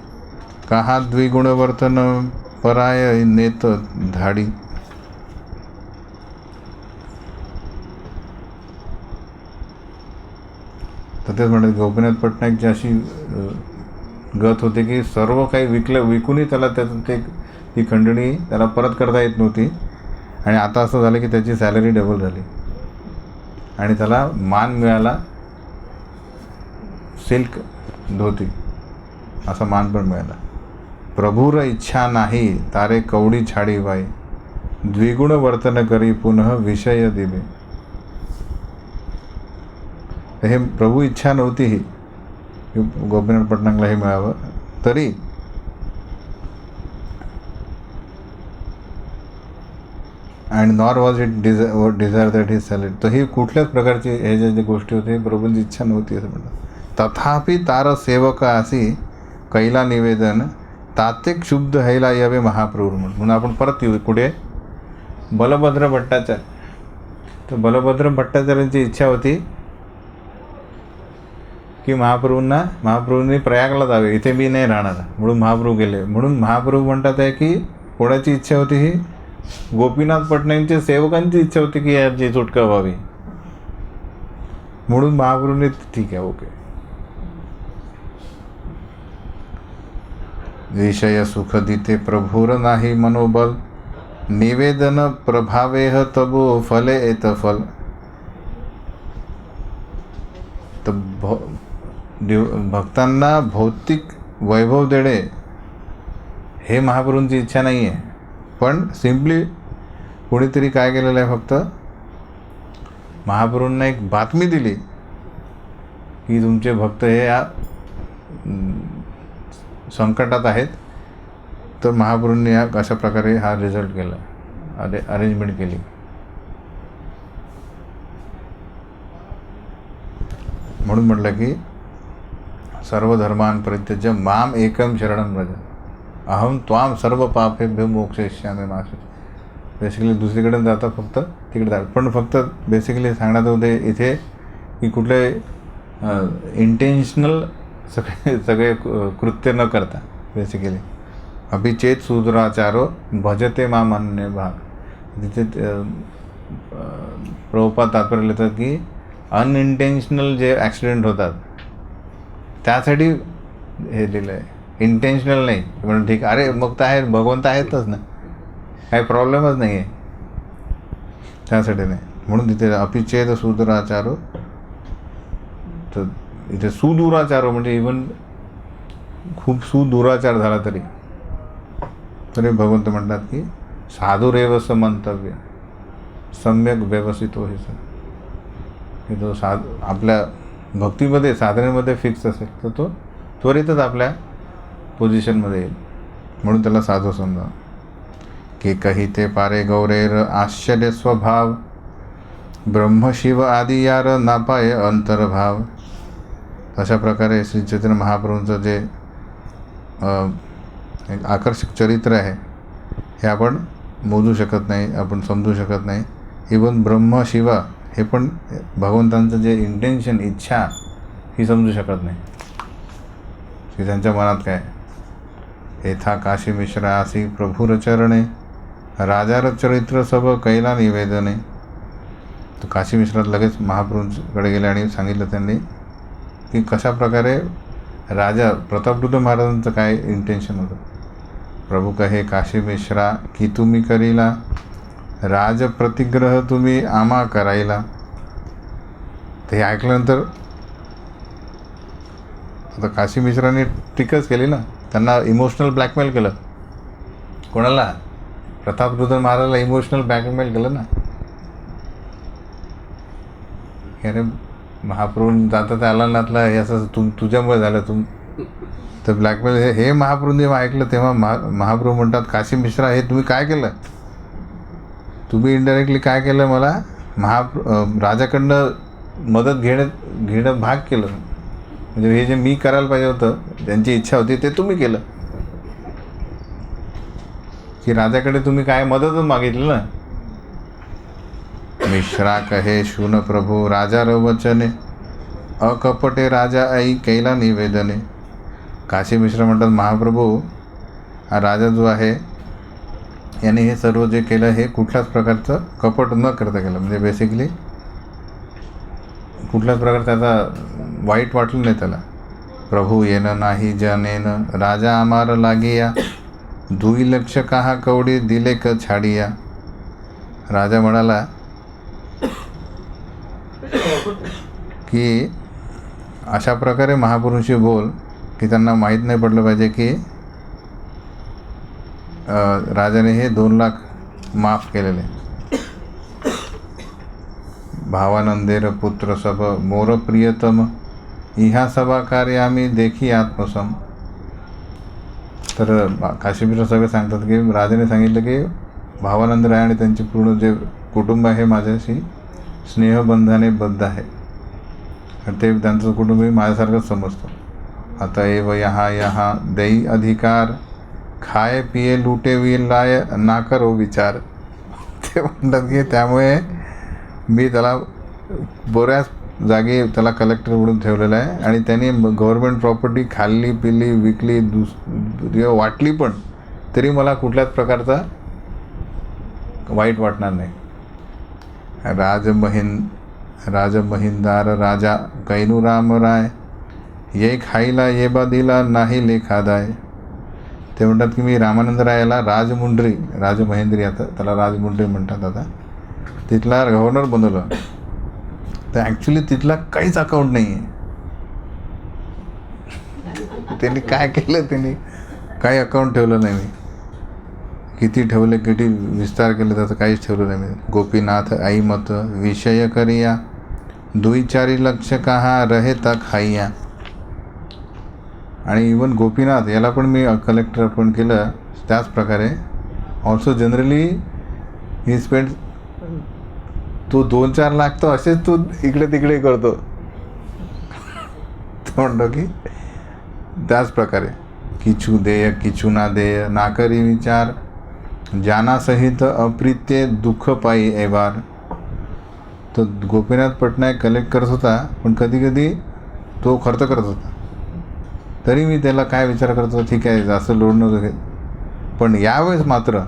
कहा द्विगुण वर्तन पराय नेत धाडी. तर तेच म्हणतात गोपीनाथ पटनाईकची अशी गत होते की सर्व काही विकूनही त्याला त्याचं ती खंडणी त्याला परत करता येत नव्हती. आणि आता असं झालं की त्याची सॅलरी डबल झाली आणि त्याला मान मिळाला, सिल्क धोती असा मान पण मिळाला. प्रभुर इच्छा नाही तारे कवडी छाडी बाई द्विगुण वर्तन करी पुनः विषय दिले. हे प्रभू इच्छा नव्हती ही गोपीनाथ पटनाईकला हे मिळावं, तरी and nor was it desire that he salad. तर ही कुठल्याच प्रकारची हे जे गोष्टी होते प्रभूंची इच्छा नव्हती असं म्हणतात. तथापि तार सेवक असी कैला निवेदन ताते क्षुब्ध हैला यावे महाप्रभू म्हणून आपण परत येऊ कुठे, बलभद्र भट्टाचार्य. तर बलभद्र भट्टाचार्यांची इच्छा होती की महाप्रभूंनी प्रयागला जावे, इथे मी नाही राहणार म्हणून महाप्रभू गेले. म्हणून महाप्रभू म्हणतात आहे की कोणाची इच्छा होती, ही गोपीनाथ पटनाईकच्या सेवकांची इच्छा होती की याची सुटका व्हावी. म्हणून महाप्रभूंनी ठीक आहे ओके. विषय सुख दिते प्रभुर नाही मनोबल निवेदन प्रभावेह तबो फले एत फल. तर भक्तांना भौतिक वैभव देणे हे महाप्रभूंची इच्छा नाही आहे, पण सिम्पली कोणीतरी काय केलेलं आहे, फक्त महाप्रभूंना एक बातमी दिली की तुमचे भक्त हे या संकटात आहेत, तर महाप्रभूंनी या अशा प्रकारे हा रिझल्ट केला, अरेंजमेंट केली. म्हणून म्हटलं की सर्व धर्मान परित्यज्य माम एकम शरणं व्रज अहम त्वाम सर्व पापेभ्यो मोक्षयिष्यामि मा शुचः. बेसिकली दुसरीकडे जाता फक्त तिकडे जातात, पण फक्त बेसिकली सांगण्यात होते इथे की कुठले इंटेन्शनल सगळे कृत्य न करता बेसिकली अभिचेत सुदुराचारो भजते माम अन्य भाग. तिथे प्रभुपाद तात्पर्य लिहितात की अनइंटेन्शनल जे ॲक्सिडेंट होतात त्यासाठी हे लिहिलं आहे, इंटेन्शनल नाही. म्हणून ठीक, अरे मग तर आहे, भगवंत आहेतच ना, काही प्रॉब्लेमच नाही आहे, त्यासाठी नाही. म्हणून तिथे अपिचेत सुदुराचारो, तर इथे सुदुराचारो म्हणजे इवन खूप सुदुराचार झाला तरी भगवंत म्हणतात की साधुरेव मंतव्य सम्यक व्यवस्थितो हे सर. की तो आपल्या भक्तीमध्ये साधनेमध्ये फिक्स असेल तर तो त्वरितच आपल्या पोझिशनमध्ये येईल. म्हणून त्याला साधू समजा. की कही ते पारे गौरेर आश्चर्य स्वभाव ब्रह्मशिव आदी यार नापाय अंतर्भाव. अशा प्रकारे श्री चैतन्य महाप्रभूंचं जे एक आकर्षक चरित्र आहे हे आपण मोजू शकत नाही, आपण समजू शकत नाही. इवन ब्रह्म शिव हे पण भगवंतांचं जे इंटेन्शन, इच्छा ही समजू शकत नाही की त्यांच्या मनात काय. येथा काशी मिश्रासी प्रभुर चरणे राजार चरित्र सब कैला निवेदने. तर काशी मिश्रात लगेच महाप्रभूंकडे गेले आणि सांगितलं त्यांनी की कशा प्रकारे राजा प्रतापरुद्र महाराजांचं काय इंटेन्शन होतं. प्रभू कहे काशी मिश्रा की तुम्ही करीला राज प्रतिग्रह तुम्ही आमा करायला. ते ऐकल्यानंतर आता काशी मिश्रांनी टीकाच केली ना, त्यांना इमोशनल ब्लॅकमेल केलं. कोणाला? प्रतापरुद्र महाराजाला इमोशनल ब्लॅकमेल केलं ना. अरे महाप्रभू जाता आला नातला हे असं तुझ्यामुळे झालं तर ब्लॅकमेल. हे महाप्रभूंनी जेव्हा ऐकलं तेव्हा महाप्रभू म्हणतात काशी मिश्रा हे तुम्ही काय केलं, तुम्ही इनडायरेक्टली काय केलं, मला राजाकडनं मदत घेणं भाग केलं. म्हणजे हे जे मी करायला पाहिजे होतं, त्यांची इच्छा होती ते तुम्ही केलं. की राजाकडे तुम्ही काय मदतच मागितली ना. मिश्रा कहे शून प्रभू राजा वचने अकपटे राजा आई कैला निवेदने. काशी मिश्र म्हणतात महाप्रभू हा राजा जो आहे याने हे सर्व जे केलं हे कुठल्याच प्रकारचं कपट न करता केलं. म्हणजे बेसिकली कुठल्याच प्रकार त्याचा वाईट वाटलं नाही त्याला. प्रभू येणं नाही जनेन राजा आमार लागिया 2 लक्ष कहा कवडी दिले क छाडिया. राजा म्हणाला की अशा प्रकारे महापुरुषी बोल की त्यांना माहीत नाही पडलं पाहिजे की राजाने हे 2 लाख माफ केलेले. भावानंदेर पुत्र सब मोर प्रियतम इहा सभा कार्य आम्ही देखी आत्मसम. तर काशीमीर सगळे सांगतात की राजाने सांगितलं की भावानंद राय आणि त्यांचे पूर्ण जे कुटुंब आहे माझ्याशी स्नेहबंधाने बद्ध आहे, ते त्यांचं कुटुंबही माझ्यासारखंच समजतं. अतएव यहाँ दैई अधिकार खाय पिये लुटे विलाय ना करो विचार. ते म्हणतात की त्यामुळे मी त्याला बऱ्याच जागी त्याला कलेक्टर म्हणून ठेवलेलं आहे आणि त्यांनी गव्हर्मेंट प्रॉपर्टी खाल्ली पिली विकली वाटली पण तरी मला कुठल्याच प्रकारचा वाईट वाटणार नाही. राजमहिंदार राजा कैनुराम राय ये खाईला ये बादीला नाही लेखादाय. ते म्हणतात की मी रामानंद रायाला राजमहेंद्री आता त्याला राजमुंड्री म्हणतात आता, तिथला गव्हर्नर बनवलं. तर ॲक्च्युली तिथला काहीच अकाउंट नाही आहे. त्यांनी काय केलं, त्यांनी काही अकाउंट ठेवलं नाही मी किती ठेवले, किती विस्तार केले, त्याचं काहीच ठेवलं नाही मी. गोपीनाथ आई मत विषय करिया, दुई चारी लक्ष कहा रहे तक हाइया. आणि इवन गोपीनाथ याला पण मी कलेक्टर पण केलं. त्याच प्रकारे ऑल्सो जनरली ही स्पेंड, तू 2-4 लाख तर असेच तू इकडे तिकडे करतो. तो म्हणतो की त्याच प्रकारे किचू देय किचू ना देय, नाकरी विचार जानासहित अप्रित्य दुःख पायी एबार. तो गोपीनाथ पटनायक कलेक्ट करत होता, पण कधी कधी तो खर्च करत होता. तरी मी त्याला काय विचार करत होता, ठीक आहे जास्त लोड नव्हतं घेत. पण यावेळेस मात्र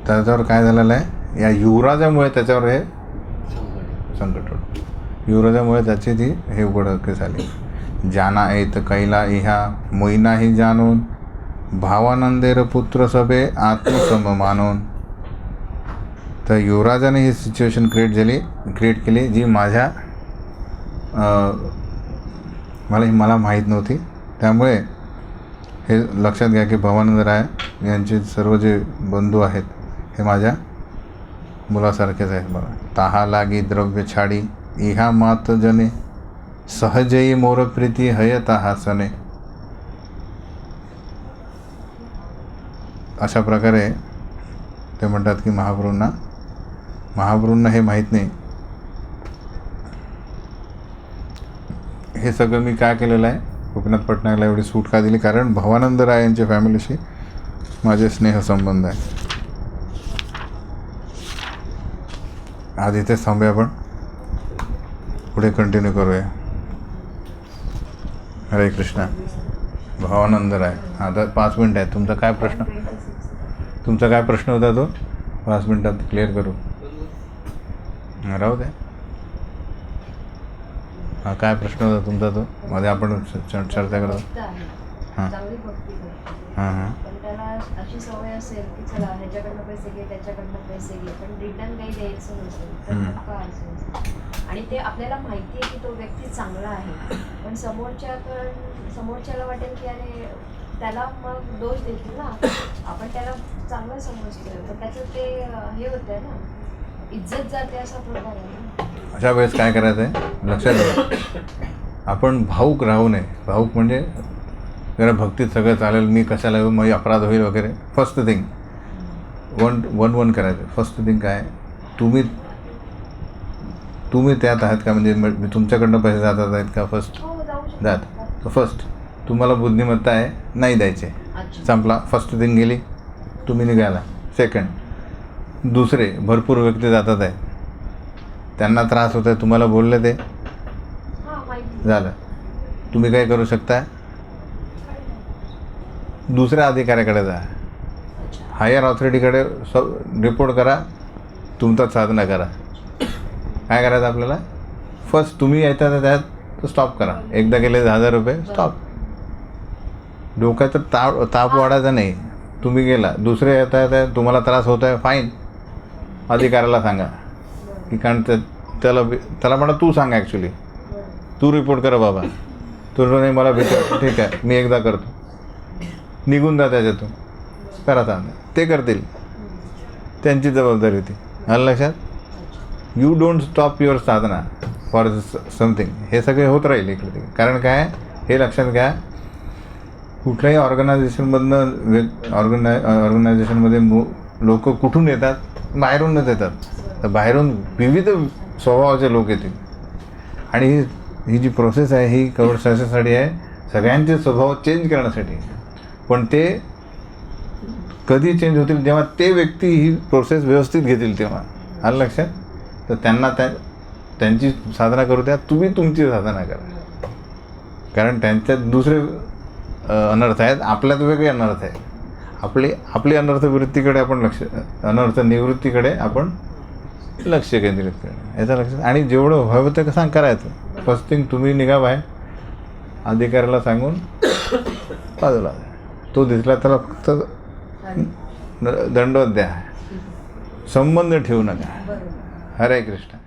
त्याच्यावर काय झालेलं आहे, या युवराजामुळे त्याच्यावर हे संकट होतं. युवराजामुळे त्याची ती हे उघडके झाली. जाना येत कैला इहा मोईनाही जाणून, भावानंदेर पुत्र सभे आत्मसम मानून. तर युवराजाने ही सिच्युएशन क्रिएट केली जी मला माहीत नव्हती. त्यामुळे हे लक्षात घ्या की भवानंद राय यांचे सर्व जे बंधू आहेत हे माझ्या मुलासारखेच आहेत. बघा, ताहा लागी द्रव्य छाडी इहा मात जने, सहजई मोर प्रीती हय ताहा सने. अशा प्रकारे ते म्हणतात की महाप्रभूंना हे माहीत नाही. हे सगळं मी काय केलेलं आहे, गोपीनाथ पटनायकला एवढी सूट का दिली, कारण भवानंद राय यांच्या फॅमिलीशी माझे स्नेहसंबंध आहे. आज इथेच थांबूया, आपण पुढे कंटिन्यू करूया. हरे कृष्णा. भवानंद राय. आता 5 मिनिट आहेत. तुमचा काय प्रश्न होता तो 5 मिनिटात क्लिअर करू. राहू द्या. हा, काय प्रश्न होता तुमचा तो मध्ये आपण चर्चा करतो. हां हां. पण त्याला अशी सवय असेल की चला ह्याच्याकडनं पैसे घे, त्याच्याकडनं पैसे घे, पण रिटर्न काही द्यायचं नसेल तर मग का असेल. आणि ते आपल्याला माहिती आहे की तो व्यक्ती चांगला आहे, पण समोरच्याला वाटेल की अरे त्याला मग दोष देतील ना, आपण त्याला चांगलं समजतोय, पण त्याचं ते हे होतंय ना, इज्जत जाते असा प्रकार आहे ना. अशा वेळेस काय करायचं आहे, लक्षात घ्या, आपण भाऊक राहू नये. भाऊक म्हणजे जरा भक्तीत सगळं चालेल, मी कशाला येऊ, मग अपराध होईल वगैरे. फर्स्ट थिंग वन करायचं. फर्स्ट थिंग काय, तुम्ही त्यात आहात का, म्हणजे मी तुमच्याकडनं पैसे जातात आहेत का, फर्स्ट जात. तर फर्स्ट तुम्हाला बुद्धिमत्ता आहे, नाही द्यायचे, संपला. फर्स्ट थिंग गेली, तुम्ही निघाला. सेकंड, दुसरे भरपूर व्यक्ती जातात आहे, त्यांना त्रास होत आहे, तुम्हाला बोलले ते झालं. तुम्ही काय करू शकता, दुसऱ्या अधिकाऱ्याकडे जा, हायर ऑथॉरिटीकडे रिपोर्ट करा, तुमचा साधना करा. काय करायचं आपल्याला, फर्स्ट तुम्ही येतात त्यात स्टॉप करा. एकदा गेले 1000 रुपये स्टॉप. डोक्याचं ताप वाढायचा नाही. तुम्ही गेला, दुसरे येत आहे, तुम्हाला त्रास होत आहे, फाईन. अधिकाऱ्याला सांगा की, कारण त्याला म्हणा तू सांग, ॲक्च्युली तू रिपोर्ट कर बाबा. तू नाही मला भेट, ठीक आहे मी एकदा करतो, निघून जा त्याच्यातून, करा सांगा. ते करतील, त्यांची जबाबदारी होती. आलं लक्षात. You don't stop your Sadhana for something. हे सगळे होत राहील इकडे तिकडे. कारण काय, हे लक्षात घ्या, कुठल्याही ऑर्गनायझेशनमध्ये लोक कुठून येतात, बाहेरूनच येतात. तर बाहेरून विविध स्वभावाचे लोक येतील. आणि ही जी प्रोसेस आहे ही कशासाठी आहे, सगळ्यांचे स्वभाव चेंज करण्यासाठी. पण ते कधी चेंज होतील, जेव्हा ते व्यक्ती ही प्रोसेस व्यवस्थित घेतील तेव्हा. आलं लक्षात. तर त्यांना त्यांची साधना करू द्या, तुम्ही तुमची साधना करा. कारण त्यांच्यात दुसरे अनर्थ आहेत, आपल्यात वेगळे अनर्थ आहेत. आपली अनर्थवृत्तीकडे आपण अनर्थ निवृत्तीकडे आपण लक्ष केंद्रित करणं, याचं लक्षात. आणि जेवढं हवं ते कसं करायचं. फर्स्ट थिंग तुम्ही निघा बाहेर, अधिकाऱ्याला सांगून बाजूला. तो दिसला त्याला फक्त दंडवत द्या, संबंध ठेवू नका. हरे कृष्ण.